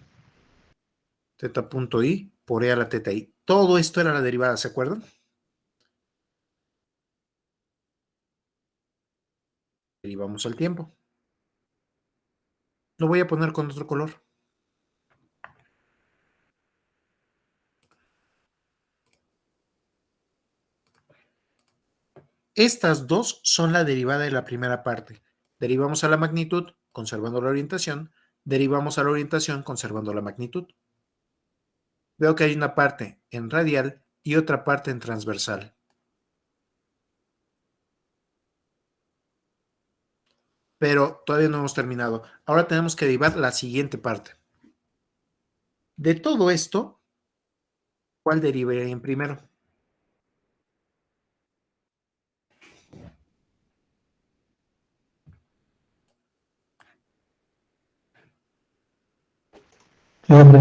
Teta punto I por E a la teta I. Todo esto era la derivada, ¿se acuerdan? Derivamos al tiempo. Lo voy a poner con otro color. Estas dos son la derivada de la primera parte. Derivamos a la magnitud conservando la orientación. Derivamos a la orientación conservando la magnitud. Veo que hay una parte en radial y otra parte en transversal. Pero todavía no hemos terminado. Ahora tenemos que derivar la siguiente parte. De todo esto, ¿cuál derivaría en primero? R.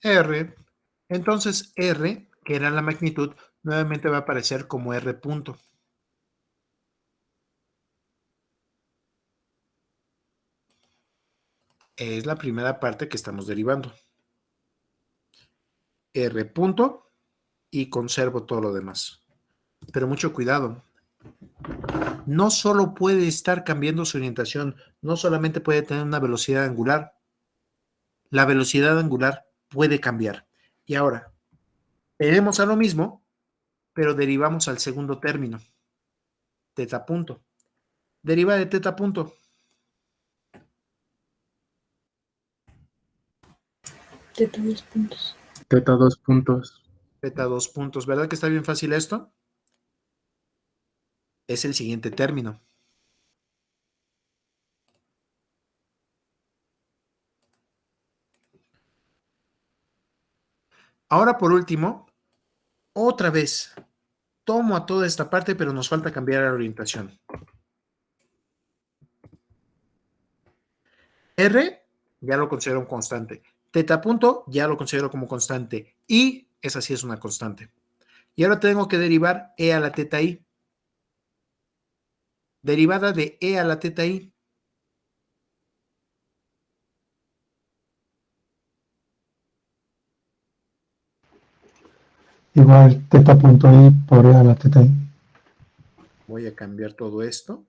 R. Entonces R, que era la magnitud, nuevamente va a aparecer como R punto. Es la primera parte que estamos derivando. R punto y conservo todo lo demás. Pero mucho cuidado, no solo puede estar cambiando su orientación, no solamente puede tener una velocidad angular, la velocidad angular puede cambiar. Y ahora, tenemos a lo mismo, pero derivamos al segundo término, teta punto. Deriva de teta punto. Teta 2 puntos. Teta 2 puntos. Teta 2 puntos. ¿Verdad que está bien fácil esto? Es el siguiente término. Ahora, por último, otra vez, tomo a toda esta parte, pero nos falta cambiar la orientación. R, ya lo considero un constante. Teta punto, ya lo considero como constante. Y, esa sí es una constante. Y ahora tengo que derivar E a la teta I. Derivada de E a la teta I. Igual teta punto i por e a la teta i. Voy a cambiar todo esto.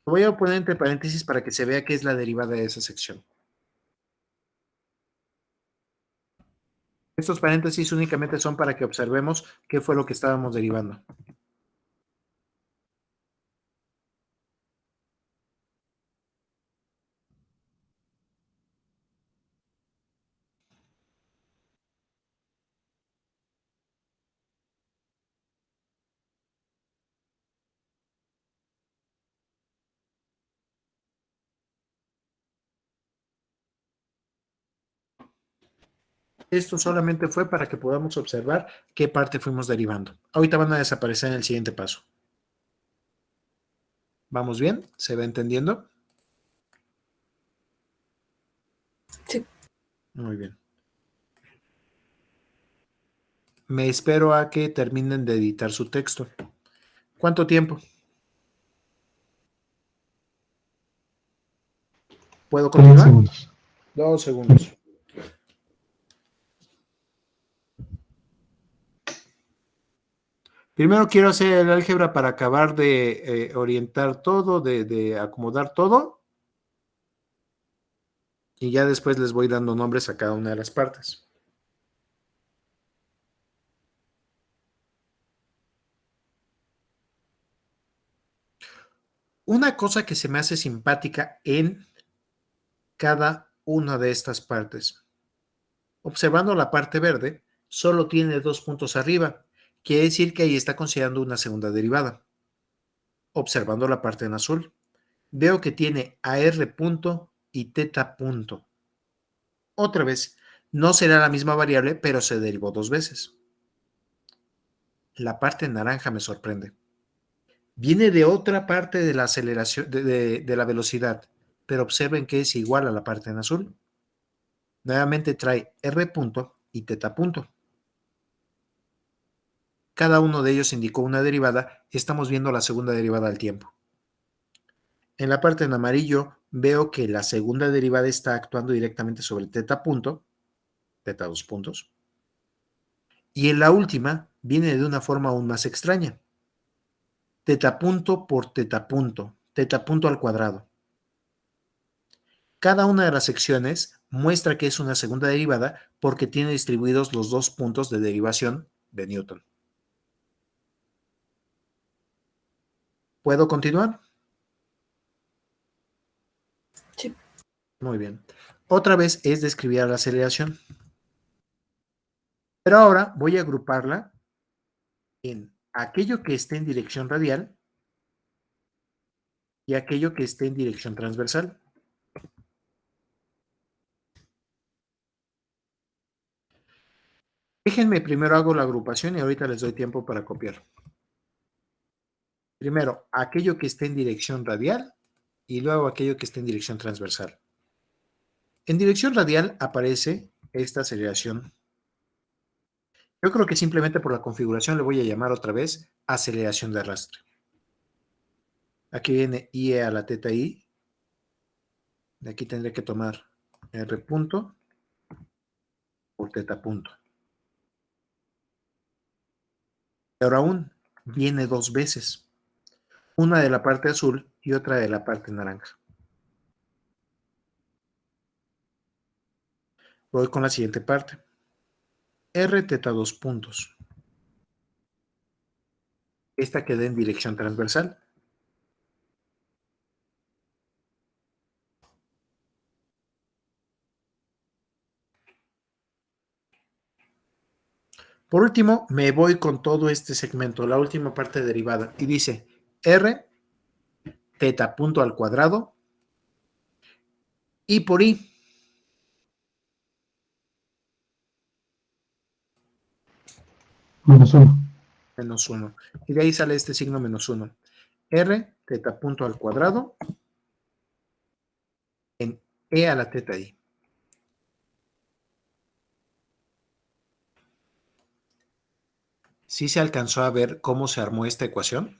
Lo voy a poner entre paréntesis para que se vea qué es la derivada de esa sección. Estos paréntesis únicamente son para que observemos qué fue lo que estábamos derivando. Esto solamente fue para que podamos observar qué parte fuimos derivando. Ahorita van a desaparecer en el siguiente paso. ¿Vamos bien? ¿Se va entendiendo? Sí. Muy bien. Me espero a que terminen de editar su texto. ¿Cuánto tiempo? ¿Puedo 3 continuar? segundos. 2 segundos. Primero quiero hacer el álgebra para acabar de orientar todo, de acomodar todo. Y ya después les voy dando nombres a cada una de las partes. Una cosa que se me hace simpática en cada una de estas partes. Observando la parte verde, solo tiene 2 puntos arriba. Quiere decir que ahí está considerando una segunda derivada. Observando la parte en azul, veo que tiene AR punto y teta punto. Otra vez, no será la misma variable, pero se derivó 2 veces. La parte en naranja me sorprende. Viene de otra parte de la aceleración, de la velocidad, pero observen que es igual a la parte en azul. Nuevamente trae R punto y teta punto. Cada uno de ellos indicó una derivada. Estamos viendo la segunda derivada al tiempo. En la parte en amarillo veo que la segunda derivada está actuando directamente sobre teta punto, teta 2 puntos. Y en la última viene de una forma aún más extraña. Teta punto por teta punto al cuadrado. Cada una de las secciones muestra que es una segunda derivada porque tiene distribuidos los 2 puntos de derivación de Newton. ¿Puedo continuar? Sí. Muy bien. Otra vez es describir la aceleración. Pero ahora voy a agruparla en aquello que esté en dirección radial y aquello que esté en dirección transversal. Déjenme primero hago la agrupación y ahorita les doy tiempo para copiar. Primero, aquello que esté en dirección radial y luego aquello que esté en dirección transversal. En dirección radial aparece esta aceleración. Yo creo que simplemente por la configuración le voy a llamar otra vez aceleración de arrastre. Aquí viene IE a la teta I. De aquí tendré que tomar R punto por teta punto. Peor aún, viene dos veces. Una de la parte azul y otra de la parte naranja. Voy con la siguiente parte. R teta 2 puntos. Esta queda en dirección transversal. Por último, me voy con todo este segmento, la última parte derivada, y dice R teta punto al cuadrado y por I. -1. Menos 1. Y de ahí sale este signo menos 1. R teta punto al cuadrado en E a la teta I. ¿Sí se alcanzó a ver cómo se armó esta ecuación?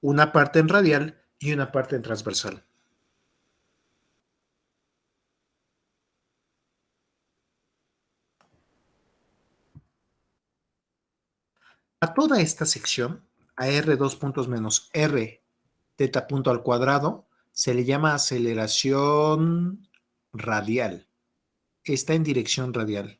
Una parte en radial y una parte en transversal. A toda esta sección, a R2 puntos menos R teta punto al cuadrado, se le llama aceleración radial. Está en dirección radial.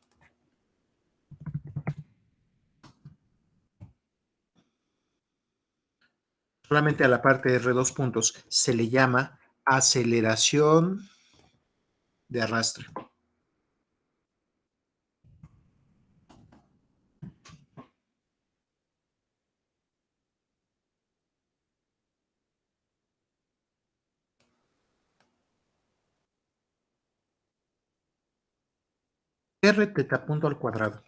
Solamente a la parte de R2 puntos se le llama aceleración de arrastre. R teta punto al cuadrado.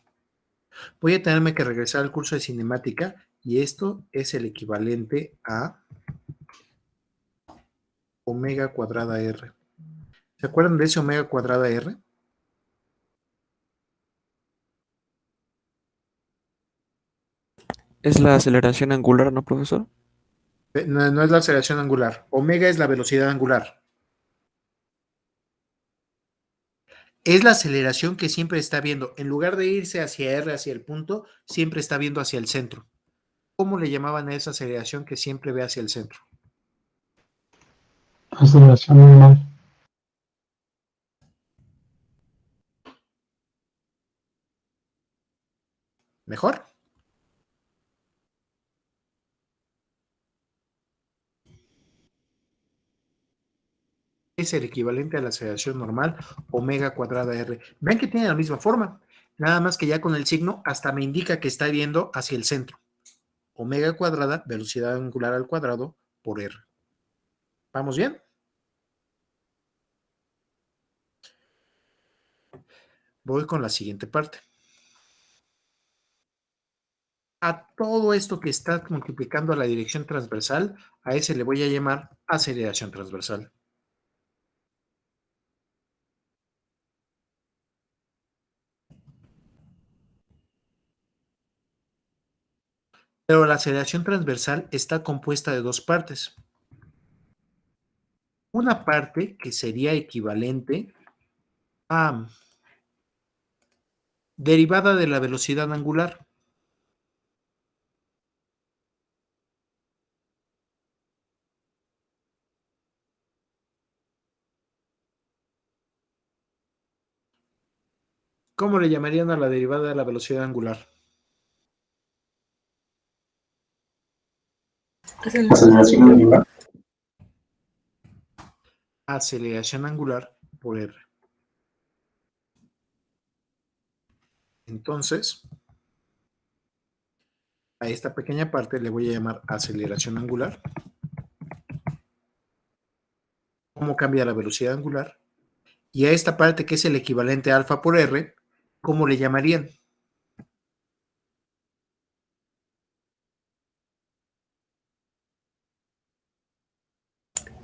Voy a tenerme que regresar al curso de cinemática y esto es el equivalente a omega cuadrada R. ¿Se acuerdan de ese omega cuadrada R? Es la aceleración angular, ¿no, profesor? No, no es la aceleración angular. Omega es la velocidad angular. Es la aceleración que siempre está viendo. En lugar de irse hacia R, hacia el punto, siempre está viendo hacia el centro. ¿Cómo le llamaban a esa aceleración que siempre ve hacia el centro? Aceleración normal. ¿Mejor? Es el equivalente a la aceleración normal, omega cuadrada R. Ven que tiene la misma forma, nada más que ya con el signo hasta me indica que está viendo hacia el centro. Omega cuadrada, velocidad angular al cuadrado, por R. ¿Vamos bien? Voy con la siguiente parte. A todo esto que está multiplicando a la dirección transversal, a ese le voy a llamar aceleración transversal. Pero la aceleración transversal está compuesta de dos partes. Una parte que sería equivalente a derivada de la velocidad angular. ¿Cómo le llamarían a la derivada de la velocidad angular? Aceleración angular. Aceleración angular por R. Entonces, a esta pequeña parte le voy a llamar aceleración angular. ¿Cómo cambia la velocidad angular? Y a esta parte que es el equivalente a alfa por R, ¿cómo le llamarían?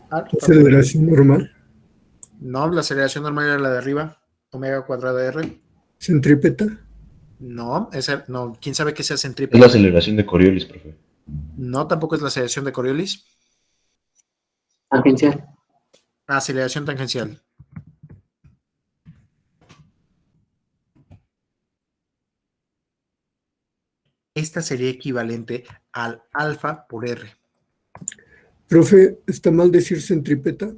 Aceleración normal, No, la aceleración normal era la de arriba, omega cuadrada R. centrípeta, No, esa, no, quién sabe qué sea Es la centrípeta. aceleración de Coriolis, profe. No, tampoco es la aceleración de Coriolis. Tangencial. Aceleración tangencial. Esta sería equivalente al alfa por R. Profe, ¿está mal decir centrípeta?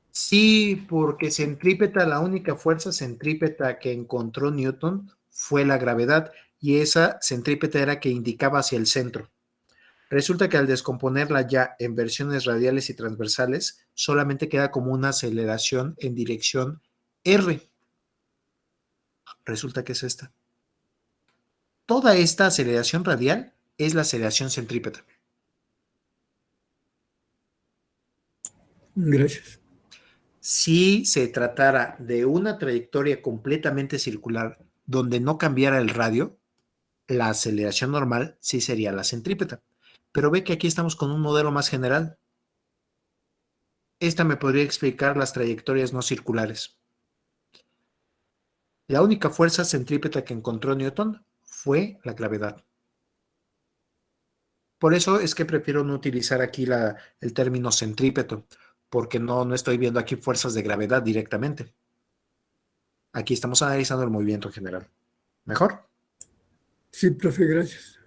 Sí, porque centrípeta, la única fuerza centrípeta que encontró Newton fue la gravedad, y esa centrípeta era que indicaba hacia el centro. Resulta que al descomponerla ya en versiones radiales y transversales, solamente queda como una aceleración en dirección R. Resulta que es esta. Toda esta aceleración radial es la aceleración centrípeta. Gracias. Si se tratara de una trayectoria completamente circular donde no cambiara el radio, la aceleración normal sí sería la centrípeta. Pero ve que aquí estamos con un modelo más general. Esta me podría explicar las trayectorias no circulares. La única fuerza centrípeta que encontró Newton fue la gravedad. Por eso es que prefiero no utilizar aquí el término centrípeto, porque no estoy viendo aquí fuerzas de gravedad directamente. Aquí estamos analizando el movimiento en general. ¿Mejor? Sí, profe, gracias.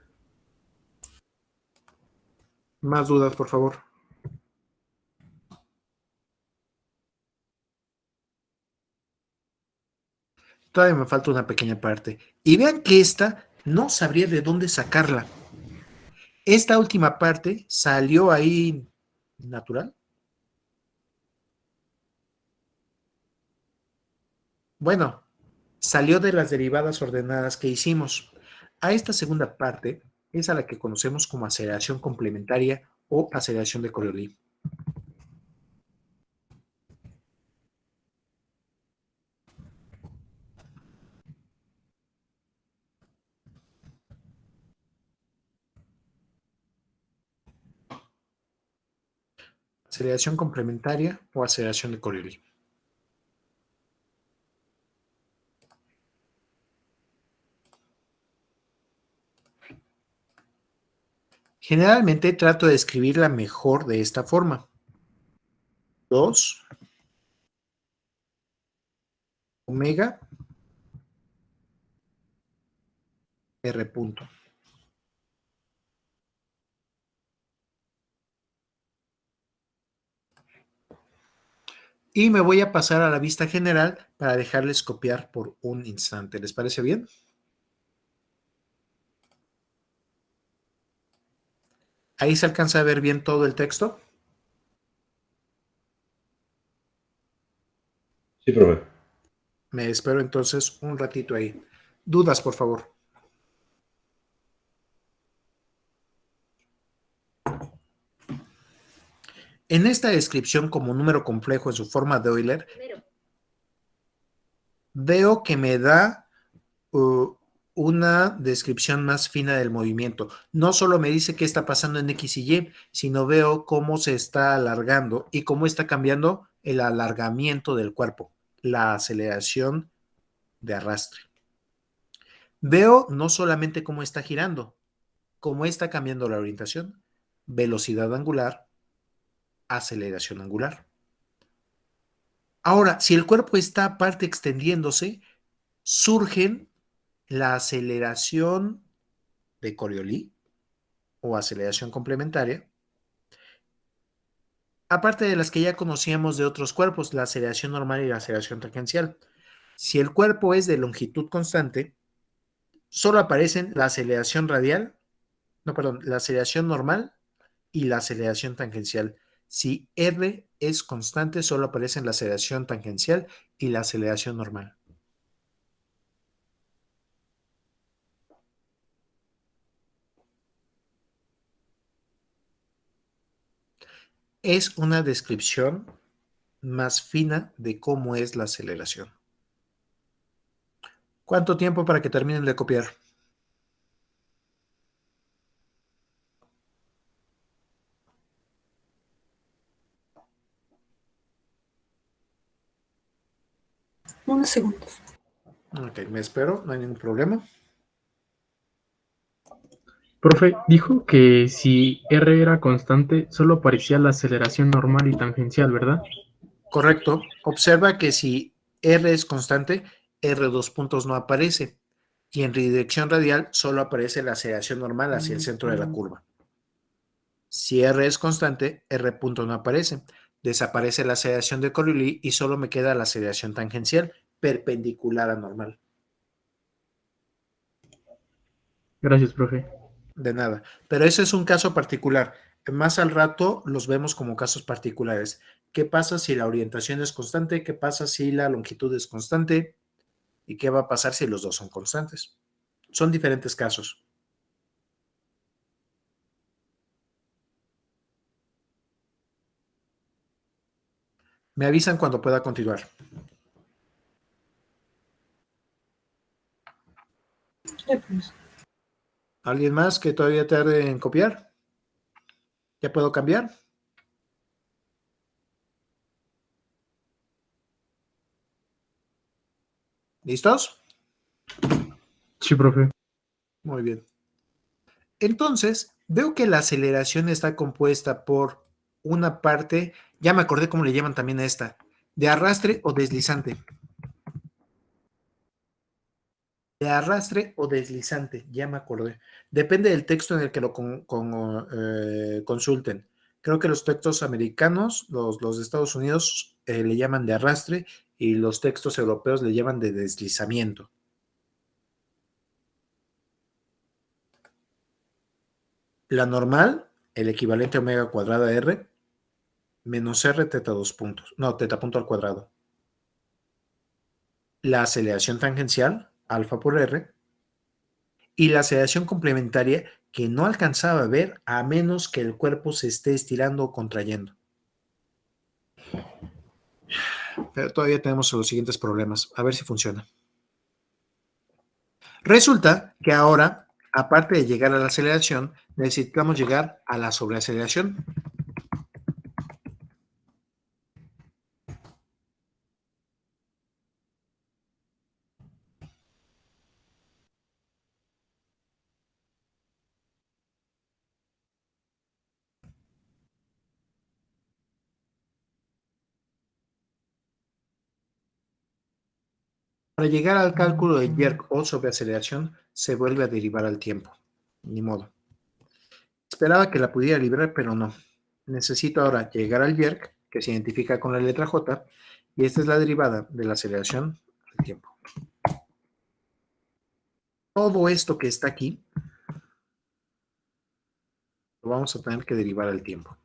Más dudas, por favor. Todavía me falta una pequeña parte. Y vean que esta no sabría de dónde sacarla. Esta última parte salió ahí natural. Bueno, salió de las derivadas ordenadas que hicimos. A esta segunda parte es a la que conocemos como aceleración complementaria o aceleración de Coriolis. Aceleración complementaria o aceleración de Coriolis. Generalmente trato de escribirla mejor de esta forma. 2 omega R punto. Y me voy a pasar a la vista general para dejarles copiar por un instante. ¿Les parece bien? Ahí se alcanza a ver bien todo el texto. Sí, profe. Me espero entonces un ratito ahí. Dudas, por favor. En esta descripción como número complejo en su forma de Euler, veo que me da una descripción más fina del movimiento. No solo me dice qué está pasando en X y Y, sino veo cómo se está alargando y cómo está cambiando el alargamiento del cuerpo, la aceleración de arrastre. Veo no solamente cómo está girando, cómo está cambiando la orientación, velocidad angular, aceleración angular. Ahora, si el cuerpo está aparte extendiéndose, surgen la aceleración de Coriolis o aceleración complementaria, aparte de las que ya conocíamos de otros cuerpos, la aceleración normal y la aceleración tangencial. Si el cuerpo es de longitud constante, solo aparecen la aceleración radial, la aceleración normal y la aceleración tangencial. Si R es constante, solo aparecen la aceleración tangencial y la aceleración normal. Es una descripción más fina de cómo es la aceleración. ¿Cuánto tiempo para que terminen de copiar? Unos segundos. Ok, me espero, no hay ningún problema. Profe, dijo que si R era constante, solo aparecía la aceleración normal y tangencial, ¿verdad? Correcto. Observa que si R es constante, R dos puntos no aparece. Y en dirección radial solo aparece la aceleración normal hacia el centro de la curva. Si R es constante, R punto no aparece. Desaparece la aceleración de Coriolis y solo me queda la aceleración tangencial perpendicular a normal. Gracias, profe. De nada. Pero ese es un caso particular. Más al rato los vemos como casos particulares. ¿Qué pasa si la orientación es constante? ¿Qué pasa si la longitud es constante? ¿Y qué va a pasar si los dos son constantes? Son diferentes casos. Me avisan cuando pueda continuar. ¿Alguien más que todavía tarde en copiar? ¿Ya puedo cambiar? ¿Listos? Sí, profe. Muy bien. Entonces, veo que la aceleración está compuesta por una parte, ya me acordé cómo le llaman también a esta, de arrastre o deslizante. De arrastre o deslizante, ya me acordé. Depende del texto en el que lo consulten. Creo que los textos americanos, los de Estados Unidos, le llaman de arrastre y los textos europeos le llaman de deslizamiento. La normal, el equivalente a omega cuadrada R, menos R teta 2 puntos. No, teta punto al cuadrado. La aceleración tangencial, alfa por R, y la aceleración complementaria que no alcanzaba a ver a menos que el cuerpo se esté estirando o contrayendo. Pero todavía tenemos los siguientes problemas. A ver si funciona. Resulta que ahora, aparte de llegar a la aceleración, necesitamos llegar a la sobreaceleración. Para llegar al cálculo de jerk o sobreaceleración, se vuelve a derivar al tiempo. Ni modo. Esperaba que la pudiera librar, pero no. Necesito ahora llegar al jerk, que se identifica con la letra J, y esta es la derivada de la aceleración al tiempo. Todo esto que está aquí, lo vamos a tener que derivar al tiempo.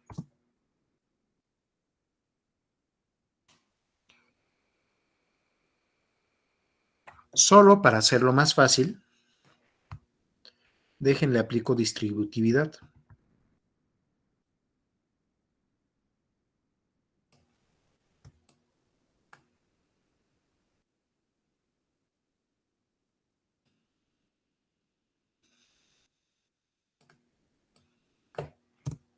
Solo para hacerlo más fácil, déjenle aplico distributividad.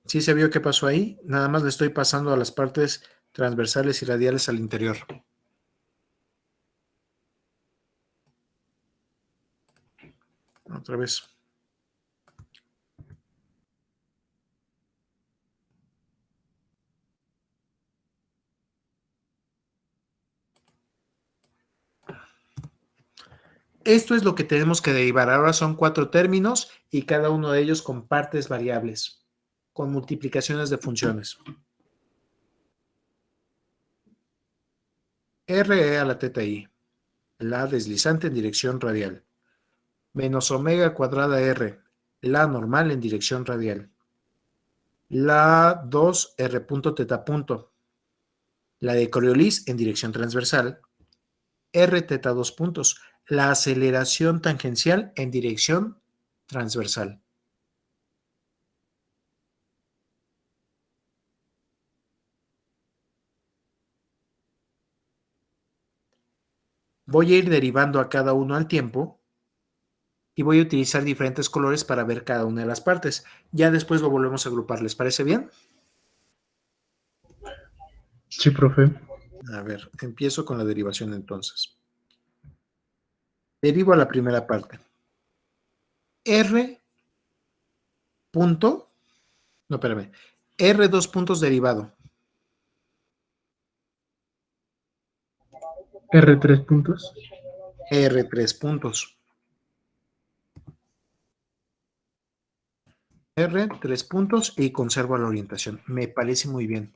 ¿Sí se vio qué pasó ahí? Nada más le estoy pasando a las partes transversales y radiales al interior. Otra vez. Esto es lo que tenemos que derivar. Ahora son 4 términos y cada uno de ellos con partes variables, con multiplicaciones de funciones. RE a la teta I, la deslizante en dirección radial, menos omega cuadrada R, la normal en dirección radial, la 2 R punto teta punto, la de Coriolis en dirección transversal, R teta 2 puntos, la aceleración tangencial en dirección transversal. Voy a ir derivando a cada uno al tiempo y voy a utilizar diferentes colores para ver cada una de las partes. Ya después lo volvemos a agrupar. ¿Les parece bien? Sí, profe. A ver, empiezo con la derivación entonces. Derivo a la primera parte. R punto, no, espérame, R 2 puntos derivado. R3 puntos. R 3 puntos. R, 3 puntos y conservo la orientación. Me parece muy bien.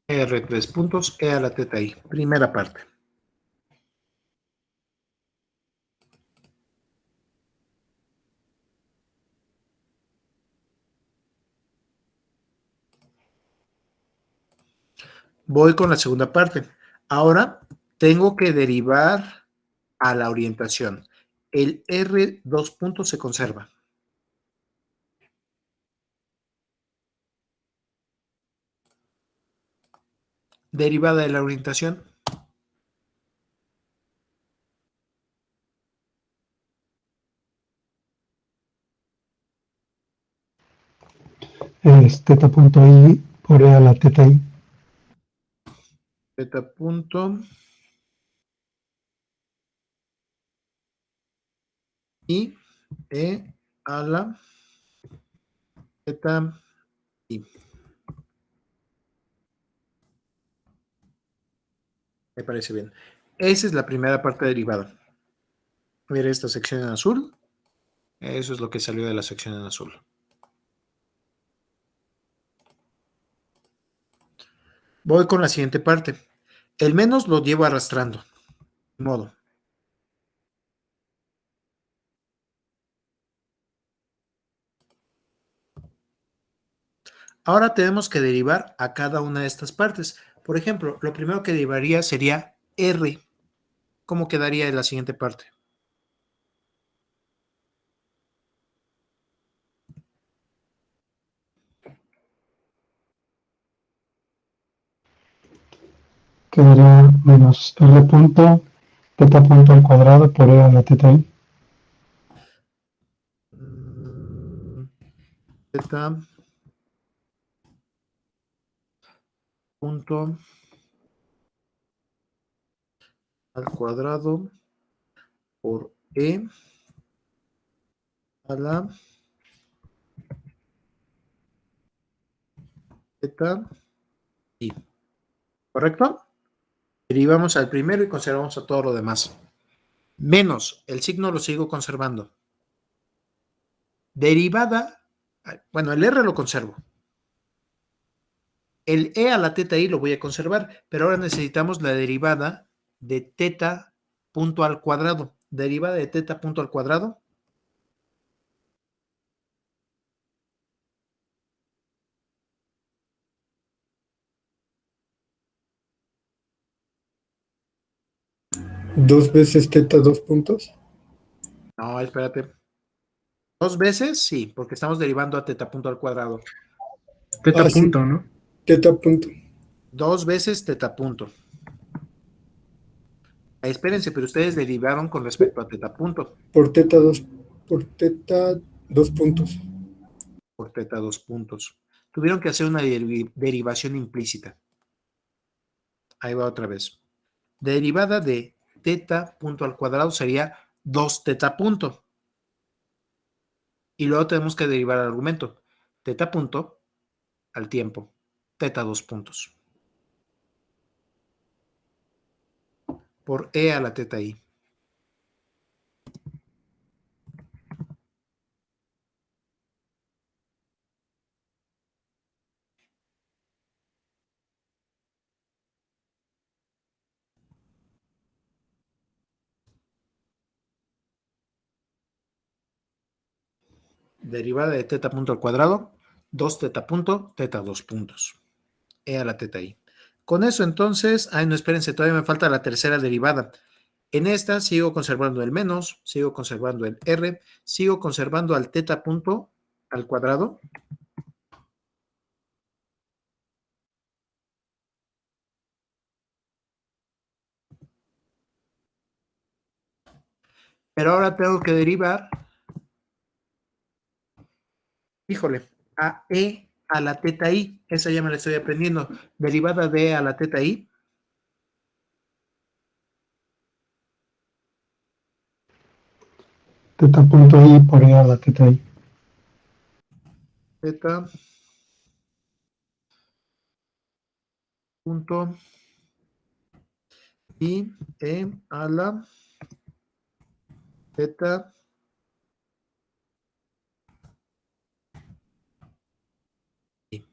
R, 3 puntos, E a la teta I. Primera parte. Voy con la segunda parte. Ahora tengo que derivar a la orientación. El R, 2 puntos se conserva. Derivada de la orientación. Es teta punto I por E a la teta I. Teta punto I, E a la teta I. Me parece bien. Esa es la primera parte derivada. Ver esta sección en azul. Eso es lo que salió de la sección en azul. Voy con la siguiente parte. El menos lo llevo arrastrando. De modo. Ahora tenemos que derivar a cada una de estas partes. Por ejemplo, lo primero que derivaría sería R. ¿Cómo quedaría en la siguiente parte? Quedaría menos R punto, teta punto al cuadrado por E a la teta I. Teta punto al cuadrado por E a la teta I. ¿Correcto? Derivamos al primero y conservamos a todo lo demás. Menos, el signo lo sigo conservando. Derivada, bueno, el R lo conservo. El E a la teta I lo voy a conservar, pero ahora necesitamos la derivada de teta punto al cuadrado. Derivada de teta punto al cuadrado. Dos veces teta, 2 puntos. No, espérate. ¿Dos veces? Sí, porque estamos derivando a teta punto al cuadrado. Teta Sí. punto, ¿no? Teta punto. Dos veces teta punto. Espérense, pero ustedes derivaron con respecto a teta punto. Por teta 2. Por teta 2 puntos. Por teta 2 puntos. Tuvieron que hacer una derivación implícita. Ahí va otra vez. Derivada de teta punto al cuadrado sería 2 teta punto. Y luego tenemos que derivar el argumento. Teta punto al tiempo. Teta 2 puntos. Por E a la teta I. Derivada de teta punto al cuadrado, 2 teta punto, teta 2 puntos. E a la teta I. Con eso entonces, no espérense, todavía me falta la tercera derivada. En esta sigo conservando el menos, sigo conservando el R, sigo conservando al teta punto al cuadrado. Pero ahora tengo que derivar, híjole, a E a la teta I. Esa ya me la estoy aprendiendo. Derivada de E a la teta I. Teta punto I por E a la teta I. Teta punto I E a la teta I.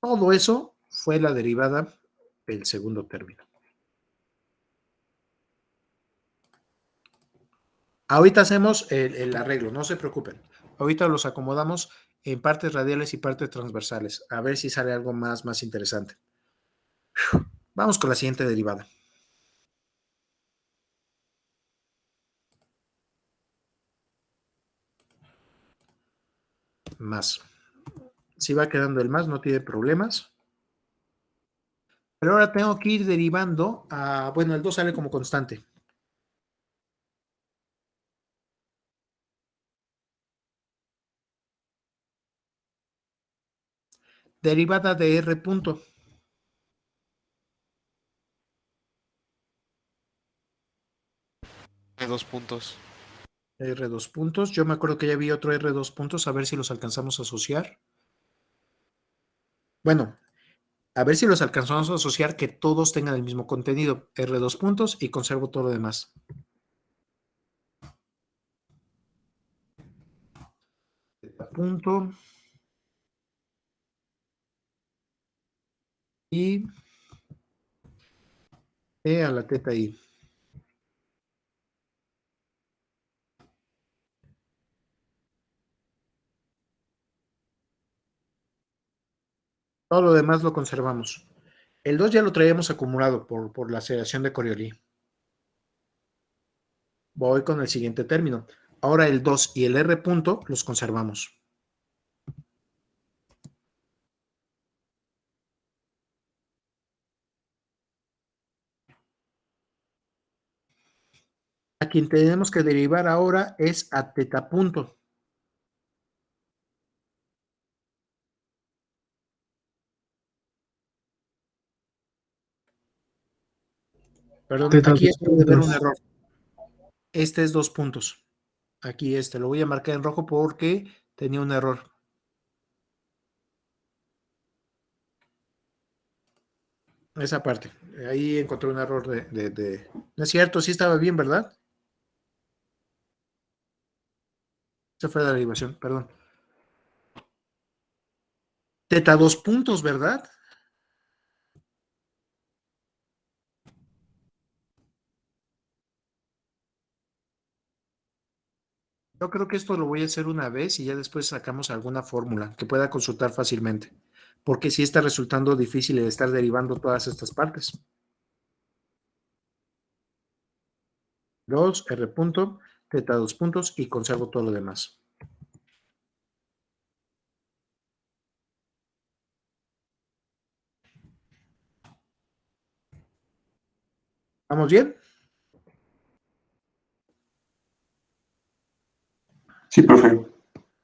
Todo eso fue la derivada del segundo término. Ahorita hacemos el arreglo, no se preocupen. Ahorita los acomodamos en partes radiales y partes transversales. A ver si sale algo más interesante. Vamos con la siguiente derivada. Más. Si va quedando el más, no tiene problemas. Pero ahora tengo que ir derivando a... Bueno, el 2 sale como constante. Derivada de R punto. Dos puntos. R2 puntos. Yo me acuerdo que ya vi otro R2 puntos. A ver si los alcanzamos a asociar. Bueno, a ver si los alcanzamos a asociar que todos tengan el mismo contenido. R2 puntos y conservo todo lo demás. Punto. Y E a la teta I. Todo lo demás lo conservamos. El 2 ya lo traíamos acumulado por la aceleración de Coriolis. Voy con el siguiente término. Ahora el 2 y el R punto los conservamos. A quien tenemos que derivar ahora es a teta punto. Perdón, Teta aquí 2 puede haber un puntos. error. Este es 2 puntos. Aquí lo voy a marcar en rojo porque tenía un error. Esa parte. Ahí encontré un error No es cierto, sí estaba bien, ¿verdad? Esa fue la derivación, perdón. Teta 2 puntos, ¿verdad? Yo creo que esto lo voy a hacer una vez y ya después sacamos alguna fórmula que pueda consultar fácilmente. Porque sí está resultando difícil el estar derivando todas estas partes. 2, R punto, teta 2 puntos y conservo todo lo demás. ¿Vamos bien? Sí, profe.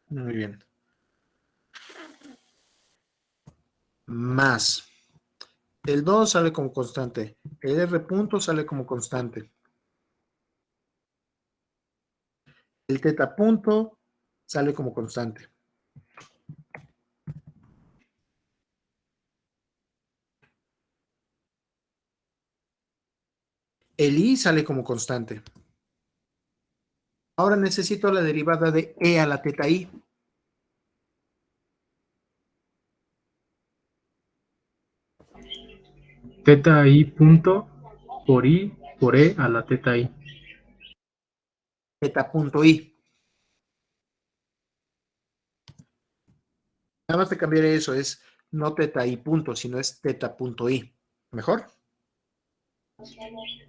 Muy bien. Más. El 2 sale como constante. El R punto sale como constante. El teta punto sale como constante. El I sale como constante. Ahora necesito la derivada de E a la teta I. Teta I punto por I por E a la teta I. Teta punto I. Nada más te cambiaré eso, es no teta I punto, sino es teta punto I. ¿Mejor?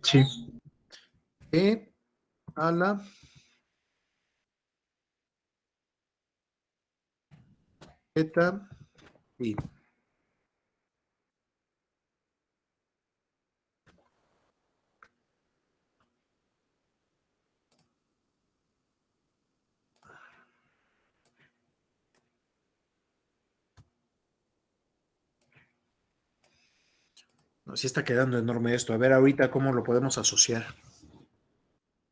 Sí. E a la teta I. No, sí está quedando enorme esto. A ver ahorita cómo lo podemos asociar.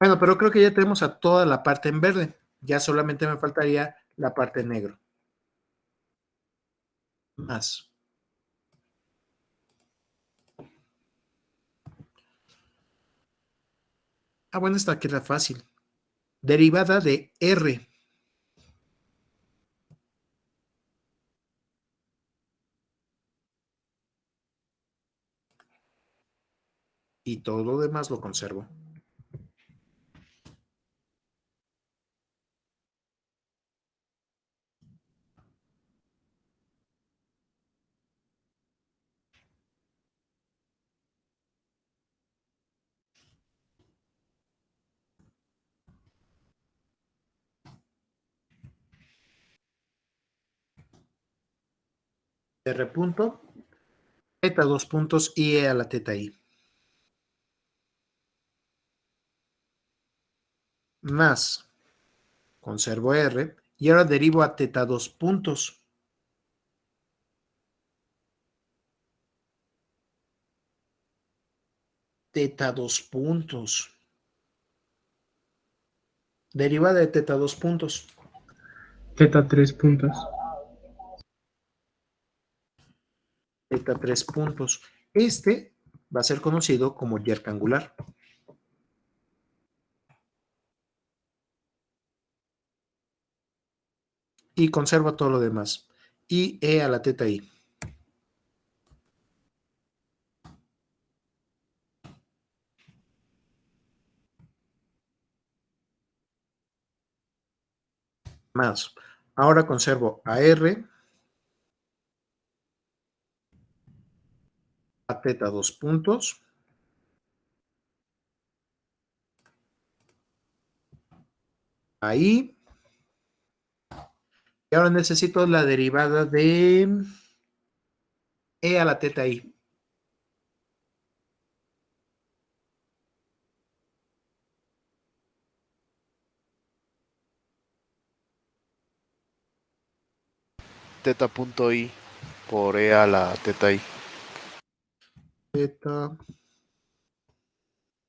Bueno, pero creo que ya tenemos a toda la parte en verde. Ya solamente me faltaría la parte en negro. Más. Bueno, esta queda fácil. Derivada de R. Y todo lo demás lo conservo. R punto, teta 2 puntos y E a la teta I. Más, conservo R, y ahora derivo a teta 2 puntos. Teta 2 puntos. Derivada de teta 2 puntos. Teta 3 puntos. Teta 3 puntos. Este va a ser conocido como yerca angular. Y conservo todo lo demás. Y E a la teta I. Más. Ahora conservo a R, a teta 2 puntos, ahí, y ahora necesito la derivada de E a la teta I. Teta punto I por E a la teta I. Teta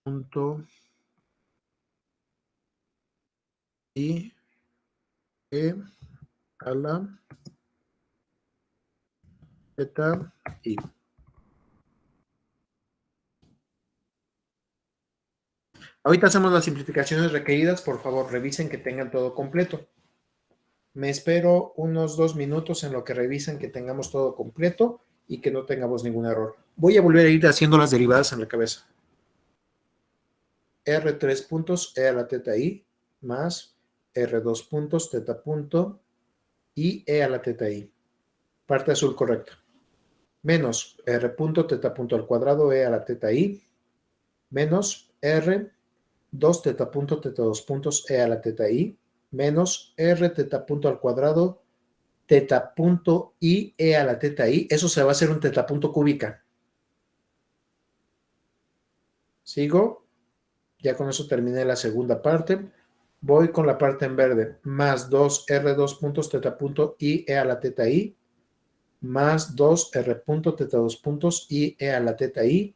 punto I E a la teta I. Ahorita hacemos las simplificaciones requeridas. Por favor, revisen que tengan todo completo. Me espero unos 2 minutos en lo que revisen que tengamos todo completo y que no tengamos ningún error. Voy a volver a ir haciendo las derivadas en la cabeza. R3 puntos E a la teta I más R2 puntos teta punto y E a la teta I. Parte azul correcta. Menos R punto teta punto al cuadrado E a la teta I menos R 2 teta 2 puntos E a la teta I menos R teta punto al cuadrado teta punto I E a la teta I. Eso se va a hacer un teta punto cúbica. Sigo. Ya con eso terminé la segunda parte. Voy con la parte en verde. Más 2 R2 puntos teta punto I E a la teta I. Más 2 R punto teta 2 puntos I E a la teta I.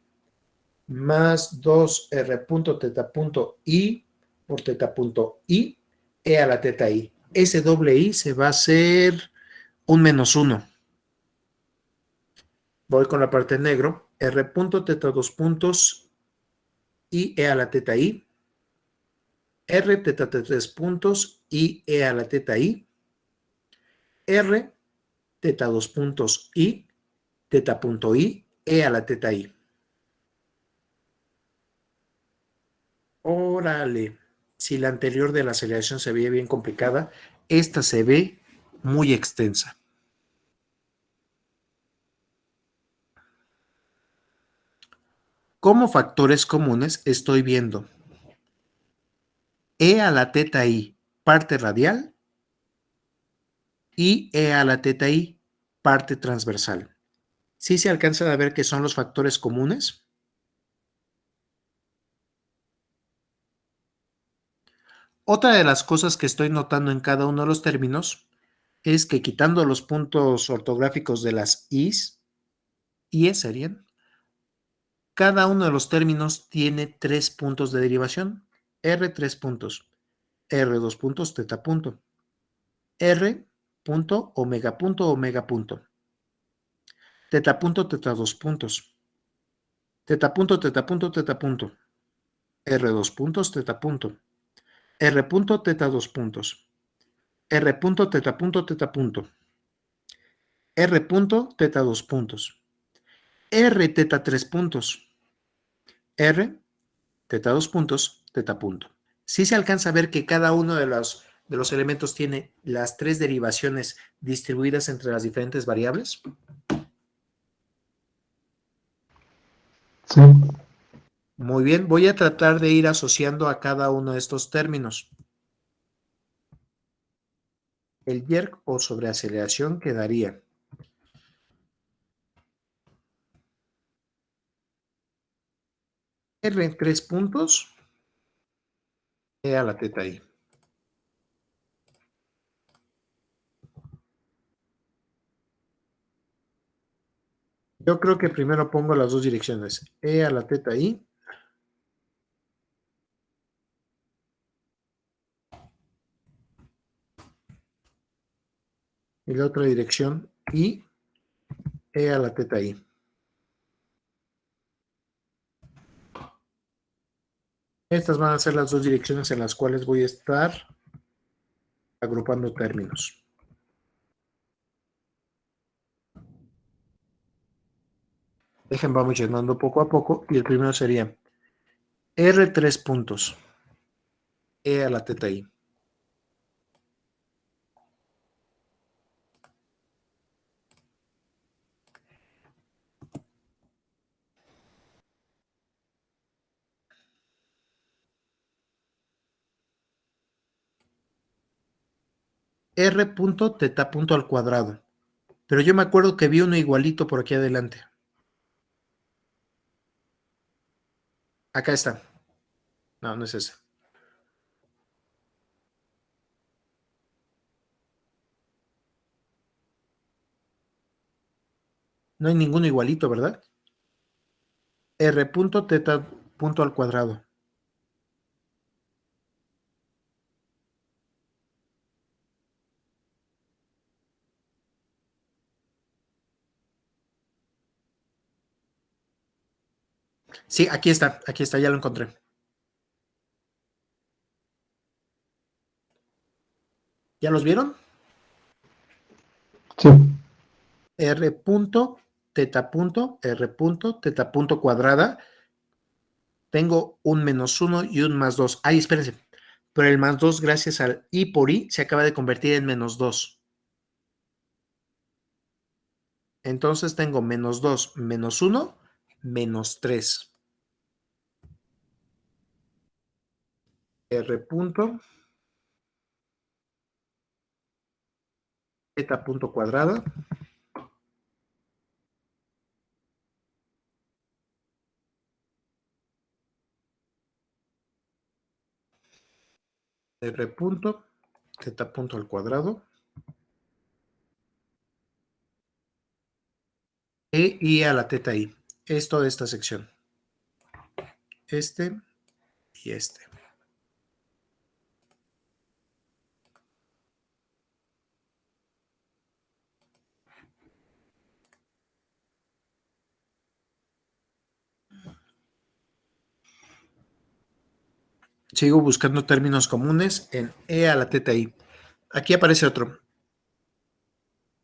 Más 2 R punto teta punto I por teta punto I E a la teta I. Ese doble I se va a hacer un menos 1. Voy con la parte en negro. R punto teta 2 puntos I E a la teta I. R teta 3 puntos I E a la teta I. R teta 2 puntos I teta punto I E a la teta I. Órale, si la anterior de la aceleración se veía bien complicada, esta se ve muy extensa. Como factores comunes estoy viendo E a la teta I, parte radial, y E a la teta I, parte transversal. ¿Sí se alcanzan a ver qué son los factores comunes? Otra de las cosas que estoy notando en cada uno de los términos es que quitando los puntos ortográficos de las Is, serían, cada uno de los términos tiene 3 puntos de derivación. R 3 puntos, R 2 puntos, teta punto, R punto, omega punto, teta punto, teta 2 puntos, teta punto, teta punto, teta punto, R 2 puntos, teta punto, R punto, teta 2 puntos, R punto, teta punto, teta punto, R punto, teta 2 puntos, R teta 3 puntos, R teta 2 puntos, teta punto. Sí se alcanza a ver que cada uno de los elementos tiene las tres derivaciones distribuidas entre las diferentes variables. Sí. Muy bien, voy a tratar de ir asociando a cada uno de estos términos. El yerk o sobreaceleración quedaría R en 3 puntos, E a la teta I. Yo creo que primero pongo las dos direcciones, E a la teta I y la otra dirección I, E a la teta I. Estas van a ser las dos direcciones en las cuales voy a estar agrupando términos. Dejen, vamos llenando poco a poco y el primero sería R 3 puntos, E a la teta I. R punto teta punto al cuadrado. Pero yo me acuerdo que vi uno igualito por aquí adelante. Acá está. No, no es ese. No hay ninguno igualito, ¿verdad? R punto teta punto al cuadrado. Sí, aquí está, ya lo encontré. ¿Ya los vieron? Sí. R punto, teta punto, R punto, teta punto cuadrada. Tengo un menos 1 y un más 2. Ay, espérense. Pero el más 2, gracias al I por I, se acaba de convertir en menos 2. Entonces tengo menos 2, menos 1, menos 3. R punto, teta punto cuadrada. R punto, teta punto al cuadrado. E I a la teta I. Es toda esta sección. Este y este. Sigo buscando términos comunes en E a la teta I. Aquí aparece otro.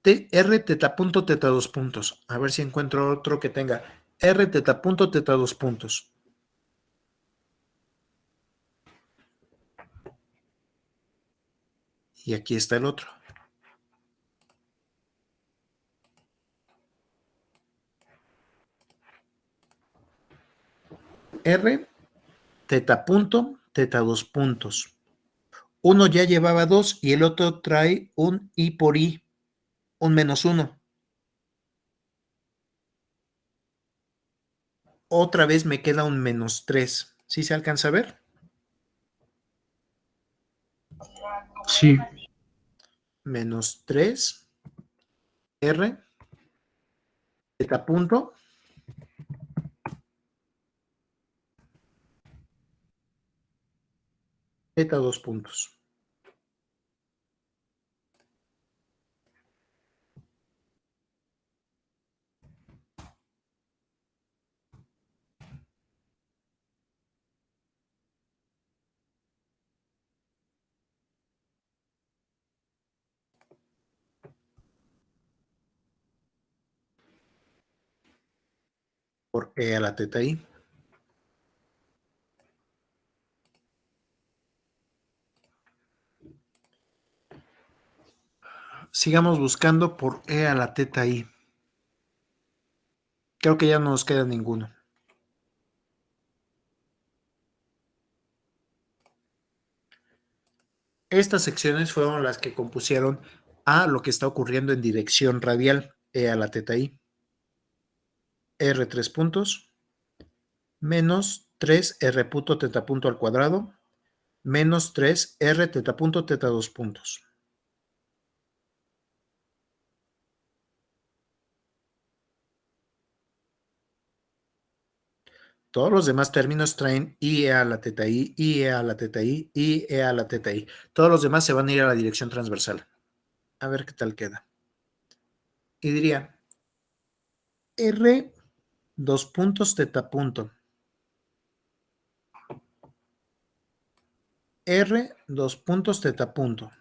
R teta punto teta 2 puntos. A ver si encuentro otro que tenga R teta punto teta 2 puntos. Y aquí está el otro. R teta punto teta 2 puntos. Uno ya llevaba 2 y el otro trae un I por I, un menos 1. Otra vez me queda un menos 3. ¿Sí se alcanza a ver? Sí, Menos 3, R, teta punto, teta 2 puntos. Por E a la teta I. Sigamos buscando por E a la teta I. Creo que ya no nos queda ninguno. Estas secciones fueron las que compusieron a lo que está ocurriendo en dirección radial, E a la teta I. R 3 puntos, menos 3 R punto teta punto al cuadrado, menos 3 R teta punto teta 2 puntos. Todos los demás términos traen IE a la teta I, IE a la teta I, IE a la teta I. Todos los demás se van a ir a la dirección transversal. A ver qué tal queda. Y diría R 2 puntos teta punto. R 2 puntos teta punto.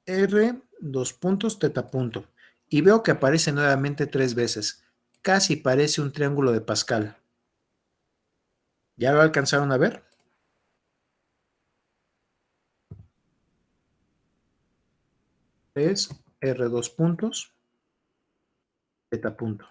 R 2 puntos teta punto. Y veo que aparece nuevamente 3 veces. Casi parece un triángulo de Pascal. ¿Ya lo alcanzaron a ver? Es R 2 puntos teta punto.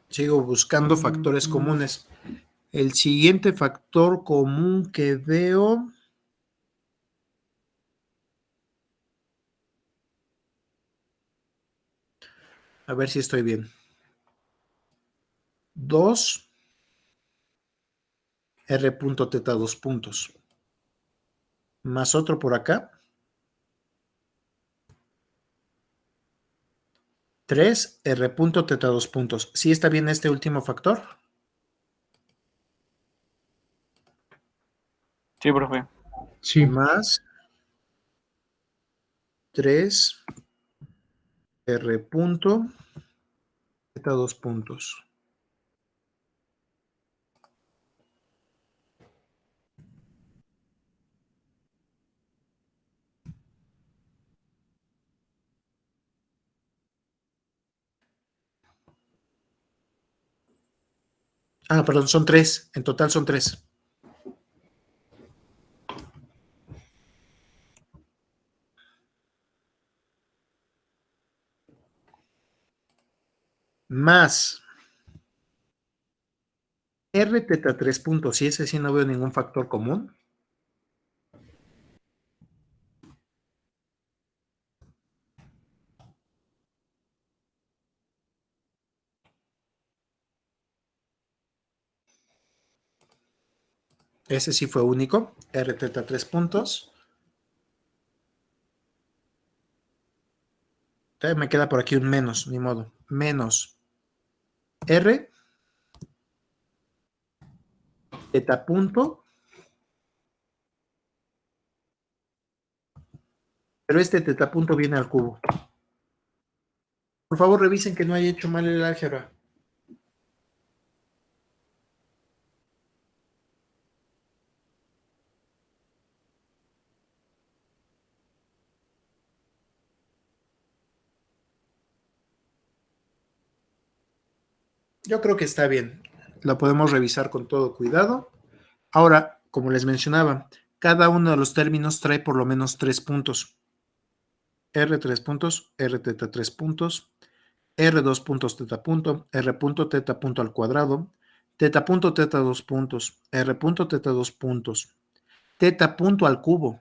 Sigo buscando factores comunes. El siguiente factor común que veo a ver si estoy bien. 2 R punto teta 2 puntos. Más otro por acá. 3 R punto teta 2 puntos. ¿Sí está bien este último factor? Sí, profe. Sí. Más 3 R punto teta 2 puntos. Ah, perdón, son 3. En total son 3. Más R teta 3 puntos. Y ese sí no veo ningún factor común. Ese sí fue único. R teta 3 puntos. Todavía me queda por aquí un menos, ni modo. Menos R teta punto. Pero este teta punto viene al cubo. Por favor, revisen que no haya hecho mal el álgebra. Yo creo que está bien. Lo podemos revisar con todo cuidado. Ahora, como les mencionaba, cada uno de los términos trae por lo menos 3 puntos. R 3 puntos, R teta 3 puntos, R 2 puntos teta punto, R punto teta punto al cuadrado, teta punto teta 2 puntos, R punto teta 2 puntos, teta punto al cubo.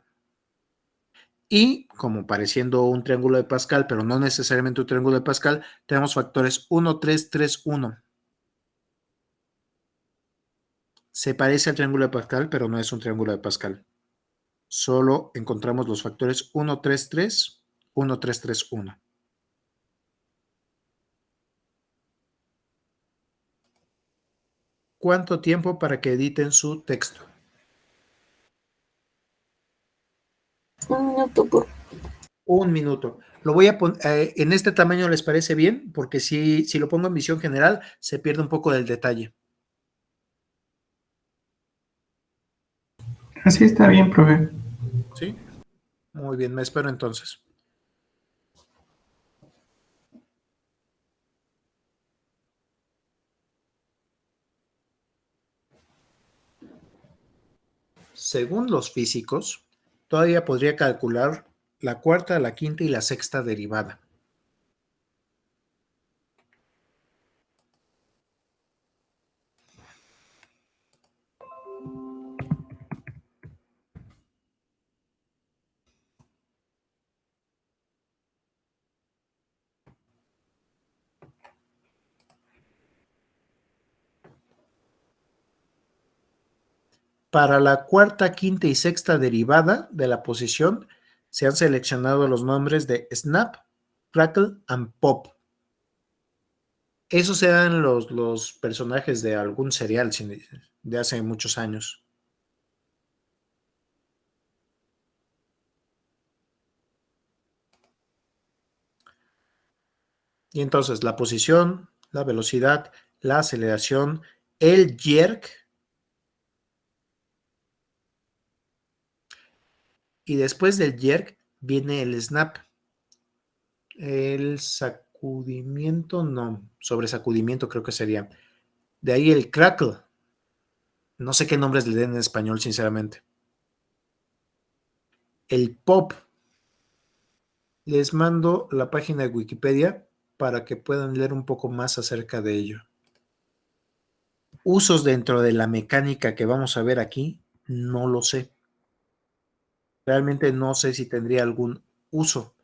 Y como pareciendo un triángulo de Pascal, pero no necesariamente un triángulo de Pascal, tenemos factores 1, 3, 3, 1. Se parece al triángulo de Pascal, pero no es un triángulo de Pascal. Solo encontramos los factores 1, 3, 3, 1, 3, 3, 1. ¿Cuánto tiempo para que editen su texto? 1 minuto por... 1 minuto. Lo voy a poner en este tamaño, ¿les parece bien? Porque si lo pongo en visión general, se pierde un poco del detalle. Así está bien, profe. ¿Sí? Muy bien, me espero entonces. Según los físicos, todavía podría calcular la cuarta, la quinta y la sexta derivada. Para la cuarta, quinta y sexta derivada de la posición, se han seleccionado los nombres de Snap, Crackle and Pop. Esos eran los personajes de algún serial de hace muchos años. Y entonces la posición, la velocidad, la aceleración, el jerk, y después del jerk viene el snap. El sacudimiento, no, sobresacudimiento creo que sería. De ahí el crackle. No sé qué nombres le den en español, sinceramente. El pop. Les mando la página de Wikipedia para que puedan leer un poco más acerca de ello. Usos dentro de la mecánica que vamos a ver aquí, no lo sé. Realmente no sé si tendría algún uso.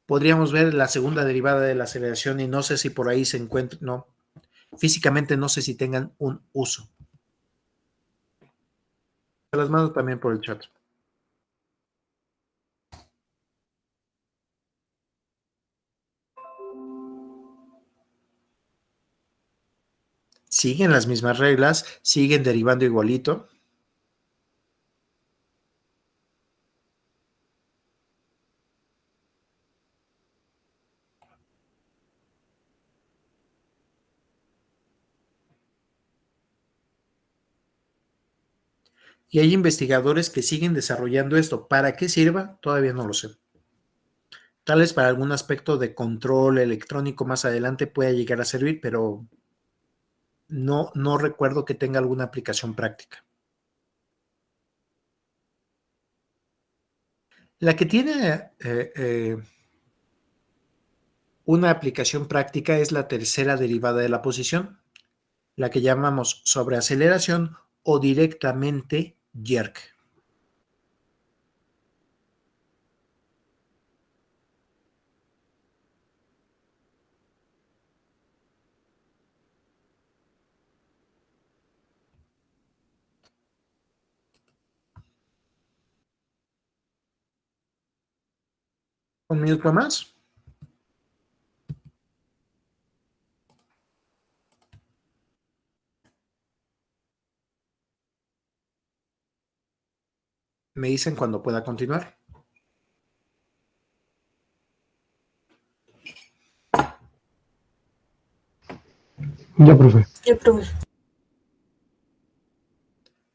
Podríamos ver la segunda derivada de la aceleración y no sé si por ahí se encuentra, no. Físicamente no sé si tengan un uso. Se las mando también por el chat. Siguen las mismas reglas, siguen derivando igualito. Y hay investigadores que siguen desarrollando esto. ¿Para qué sirva? Todavía no lo sé. Tal vez para algún aspecto de control electrónico más adelante pueda llegar a servir, pero no recuerdo que tenga alguna aplicación práctica. La que tiene una aplicación práctica es la tercera derivada de la posición, la que llamamos sobreaceleración o directamente jerk. ¿Un minuto más? Me dicen cuando pueda continuar. Ya, profe. Ya, profe.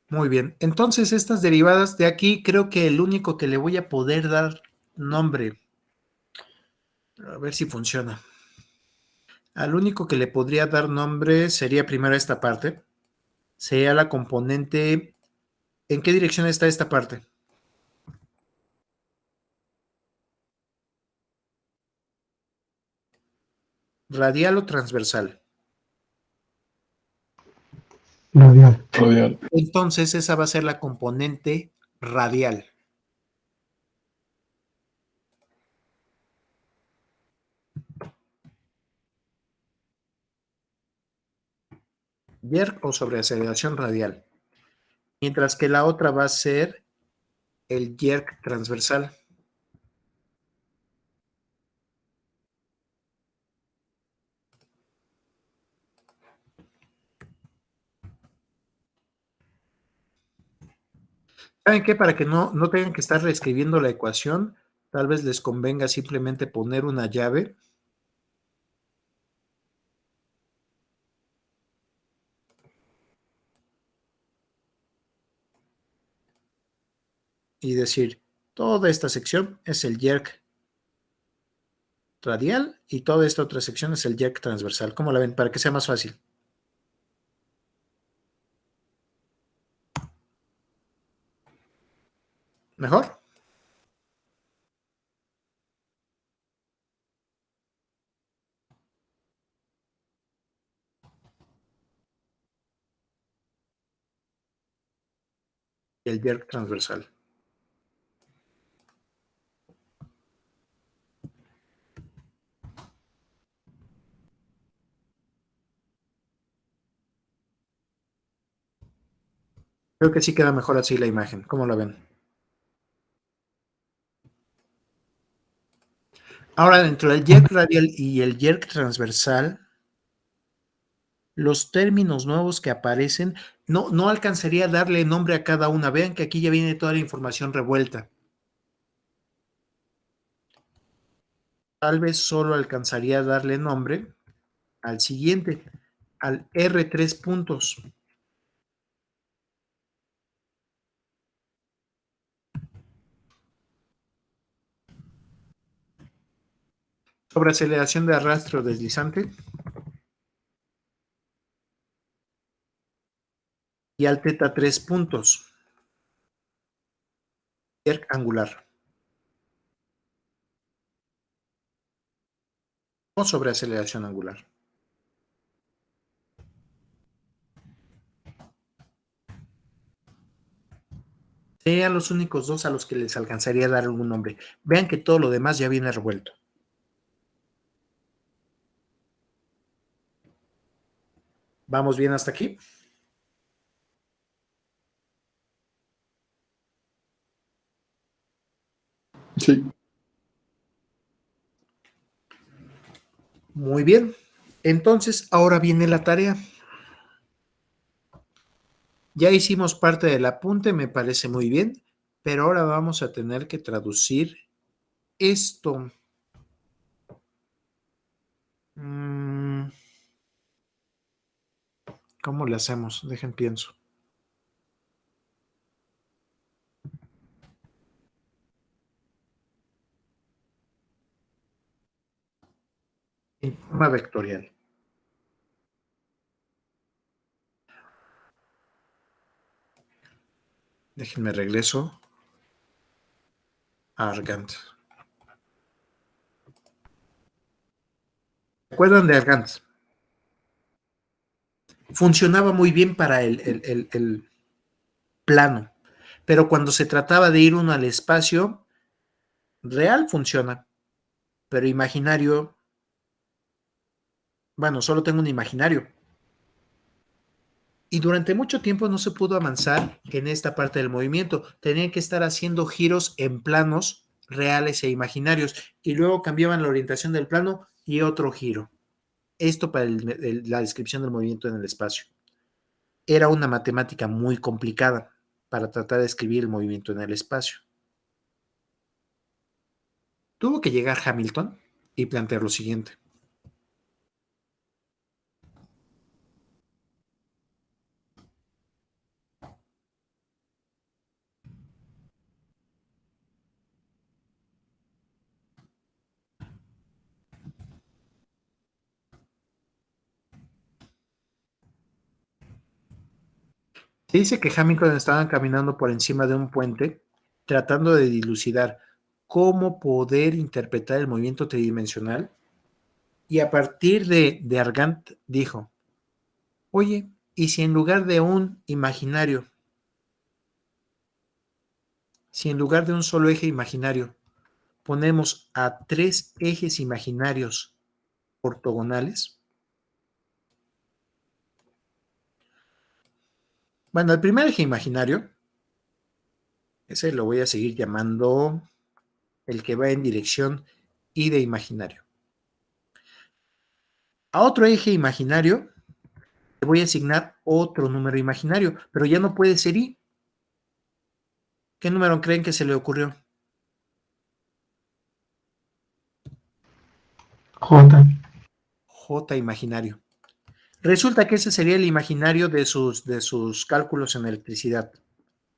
Muy bien. Entonces, estas derivadas de aquí, creo que el único que le voy a poder dar nombre, a ver si funciona. Al único que le podría dar nombre sería primero esta parte. Sería la componente. ¿En qué dirección está esta parte? ¿Radial o transversal? Radial. Radial. Entonces, esa va a ser la componente radial. Jerk o sobreaceleración radial. Mientras que la otra va a ser el jerk transversal. ¿Saben qué? Para que no tengan que estar reescribiendo la ecuación, tal vez les convenga simplemente poner una llave y decir, toda esta sección es el jerk radial y toda esta otra sección es el jerk transversal. ¿Cómo la ven? Para que sea más fácil. ¿Mejor? El jerk transversal. Creo que sí queda mejor así la imagen. ¿Cómo la ven? Ahora, dentro del jerk radial y el jerk transversal, los términos nuevos que aparecen, no alcanzaría a darle nombre a cada una. Vean que aquí ya viene toda la información revuelta. Tal vez solo alcanzaría a darle nombre al siguiente, al R3 puntos. Sobre aceleración de arrastre o deslizante. Y al teta 3 puntos. Jerk angular. O sobre aceleración angular. Serían los únicos dos a los que les alcanzaría a dar algún nombre. Vean que todo lo demás ya viene revuelto. ¿Vamos bien hasta aquí? Sí. Muy bien. Entonces, ahora viene la tarea. Ya hicimos parte del apunte, me parece muy bien, pero ahora vamos a tener que traducir esto. ¿Cómo le hacemos? Dejen pienso. En forma vectorial. Déjenme regreso a Argand. ¿Se acuerdan de Argand? Funcionaba muy bien para el plano, pero cuando se trataba de ir uno al espacio, real funciona, pero imaginario, bueno, solo tengo un imaginario. Y durante mucho tiempo no se pudo avanzar en esta parte del movimiento. Tenían que estar haciendo giros en planos reales e imaginarios y luego cambiaban la orientación del plano y otro giro. Esto para la descripción del movimiento en el espacio. Era una matemática muy complicada para tratar de describir el movimiento en el espacio. Tuvo que llegar Hamilton y plantear lo siguiente. Se dice que Hamilton estaba caminando por encima de un puente tratando de dilucidar cómo poder interpretar el movimiento tridimensional y a partir de Argand dijo, oye, ¿y si en lugar de un imaginario, si en lugar de un solo eje imaginario ponemos a 3 ejes imaginarios ortogonales? Bueno, el primer eje imaginario, ese lo voy a seguir llamando el que va en dirección y de imaginario. A otro eje imaginario le voy a asignar otro número imaginario, pero ya no puede ser y. ¿Qué número creen que se le ocurrió? J. J imaginario. Resulta que ese sería el imaginario de sus cálculos en electricidad,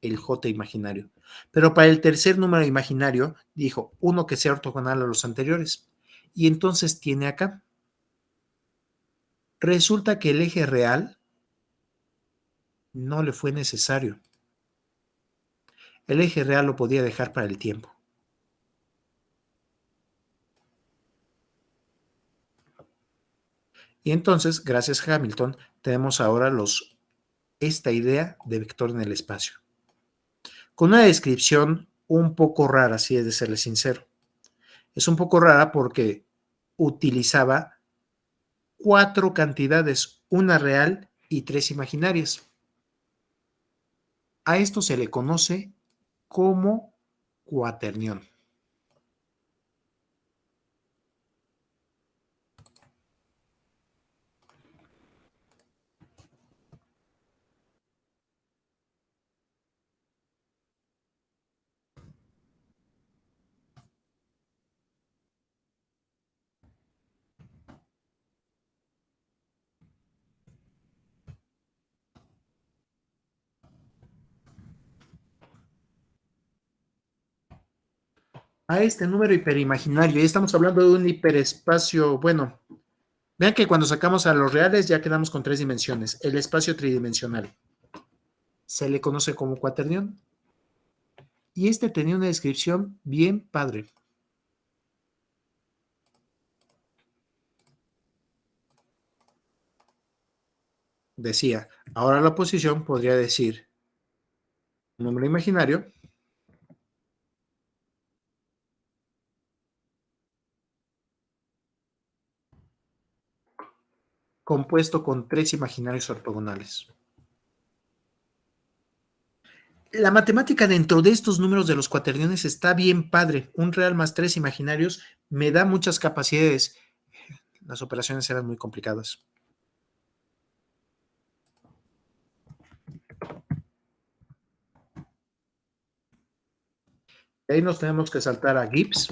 el J imaginario. Pero para el tercer número imaginario, dijo uno que sea ortogonal a los anteriores. Y entonces tiene acá. Resulta que el eje real no le fue necesario. El eje real lo podía dejar para el tiempo. Y entonces, gracias a Hamilton, tenemos ahora esta idea de vector en el espacio. Con una descripción un poco rara, si es de serle sincero. Es un poco rara porque utilizaba 4 cantidades, una real y 3 imaginarias. A esto se le conoce como cuaternión. A este número hiperimaginario, ya estamos hablando de un hiperespacio, bueno, vean que cuando sacamos a los reales ya quedamos con 3 dimensiones, el espacio tridimensional. Se le conoce como cuaternión. Y este tenía una descripción bien padre. Decía, ahora la oposición podría decir un número imaginario compuesto con 3 imaginarios ortogonales. La matemática dentro de estos números de los cuaterniones está bien padre. Un real más 3 imaginarios me da muchas capacidades. Las operaciones eran muy complicadas. De ahí nos tenemos que saltar a Gibbs,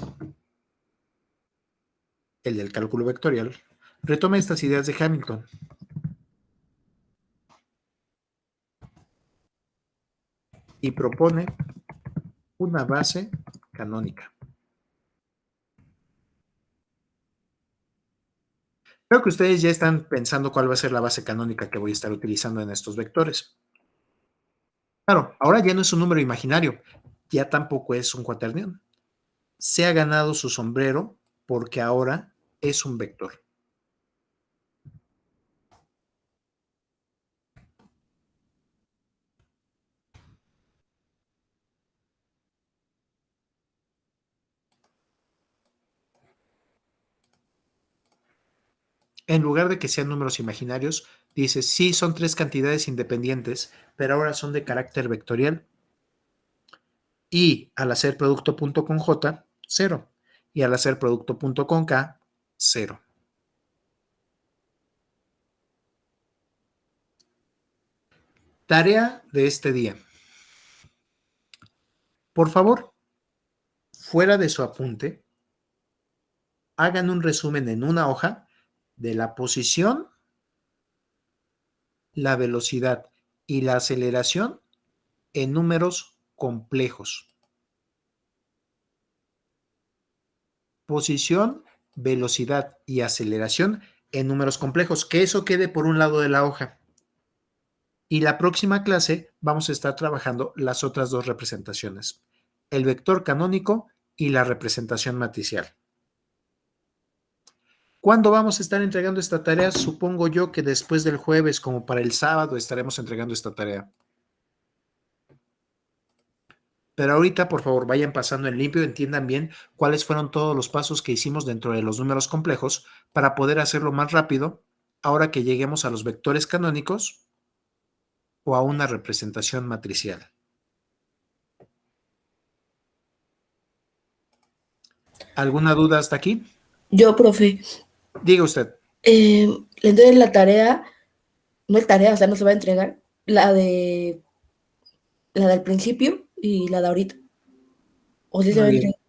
el del cálculo vectorial. Retoma estas ideas de Hamilton. Y propone una base canónica. Creo que ustedes ya están pensando cuál va a ser la base canónica que voy a estar utilizando en estos vectores. Claro, ahora ya no es un número imaginario, ya tampoco es un cuaternión. Se ha ganado su sombrero porque ahora es un vector. En lugar de que sean números imaginarios, dice, sí, son 3 cantidades independientes, pero ahora son de carácter vectorial. Y al hacer producto punto con J, 0. Y al hacer producto punto con K, 0. Tarea de este día. Por favor, fuera de su apunte, hagan un resumen en una hoja de la posición, la velocidad y la aceleración en números complejos. Posición, velocidad y aceleración en números complejos. Que eso quede por un lado de la hoja. Y la próxima clase vamos a estar trabajando las otras 2 representaciones. El vector canónico y la representación matricial. ¿Cuándo vamos a estar entregando esta tarea? Supongo yo que después del jueves, como para el sábado, estaremos entregando esta tarea. Pero ahorita, por favor, vayan pasando en limpio, entiendan bien cuáles fueron todos los pasos que hicimos dentro de los números complejos para poder hacerlo más rápido ahora que lleguemos a los vectores canónicos o a una representación matricial? ¿Alguna duda hasta aquí? Yo, profe, Diga usted. entonces la tarea, no es tarea, o sea, no se va a entregar, la del principio y la de ahorita. ¿O sí se va a Muy bien. entregar?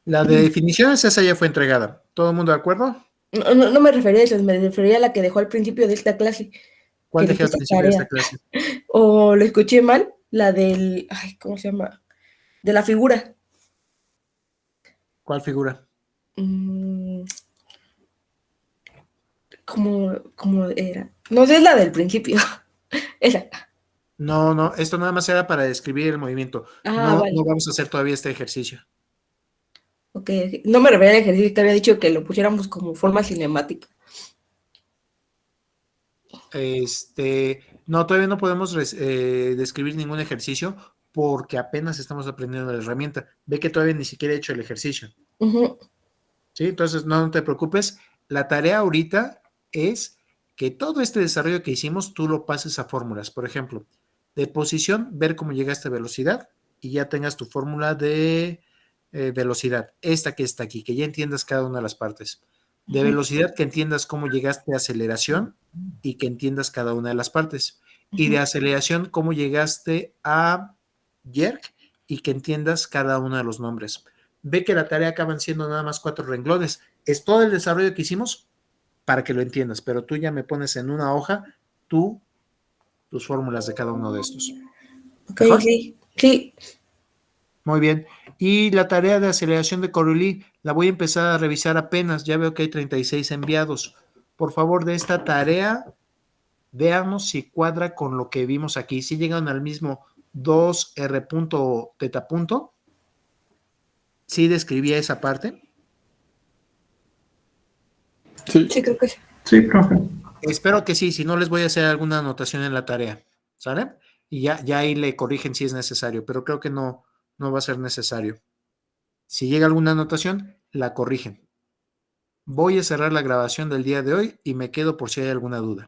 La de definiciones, esa ya fue entregada. ¿Todo el mundo de acuerdo? No me refería a eso, me refería a la que dejó al principio de esta clase. ¿Cuál Que dejé al dice principio de esta tarea. clase? O lo escuché mal, la del, ay, ¿cómo se llama? De la figura. ¿Cuál figura? ¿Cómo era? No sé, es la del principio. Esa. No, esto nada más era para describir el movimiento. Ah, vale. No vamos a hacer todavía este ejercicio. Ok. No me refería al ejercicio, te había dicho que lo pusiéramos como forma cinemática. No, todavía no podemos describir ningún ejercicio porque apenas estamos aprendiendo la herramienta. Ve que todavía ni siquiera he hecho el ejercicio. Ujú. ¿Sí? Entonces, no te preocupes. La tarea ahorita es que todo este desarrollo que hicimos tú lo pases a fórmulas. Por ejemplo, de posición, ver cómo llegaste a velocidad y ya tengas tu fórmula de velocidad. Esta que está aquí, que ya entiendas cada una de las partes. De velocidad, que entiendas cómo llegaste a aceleración y que entiendas cada una de las partes. Y de aceleración, cómo llegaste a jerk y que entiendas cada uno de los nombres. Ve que la tarea acaban siendo nada más 4 renglones. Es todo el desarrollo que hicimos para que lo entiendas, pero tú ya me pones en una hoja tus fórmulas de cada uno de estos. Ok, ¿Mejor? sí. Muy bien. Y la tarea de aceleración de Coriolis la voy a empezar a revisar apenas. Ya veo que hay 36 enviados. Por favor, de esta tarea, veamos si cuadra con lo que vimos aquí. Si llegan al mismo 2R teta punto. ¿Sí describía esa parte? Sí. Sí, creo que sí. Sí, profe. Espero que sí, si no les voy a hacer alguna anotación en la tarea, ¿sale? Y ya ahí le corrigen si es necesario, pero creo que no va a ser necesario. Si llega alguna anotación, la corrigen. Voy a cerrar la grabación del día de hoy y me quedo por si hay alguna duda.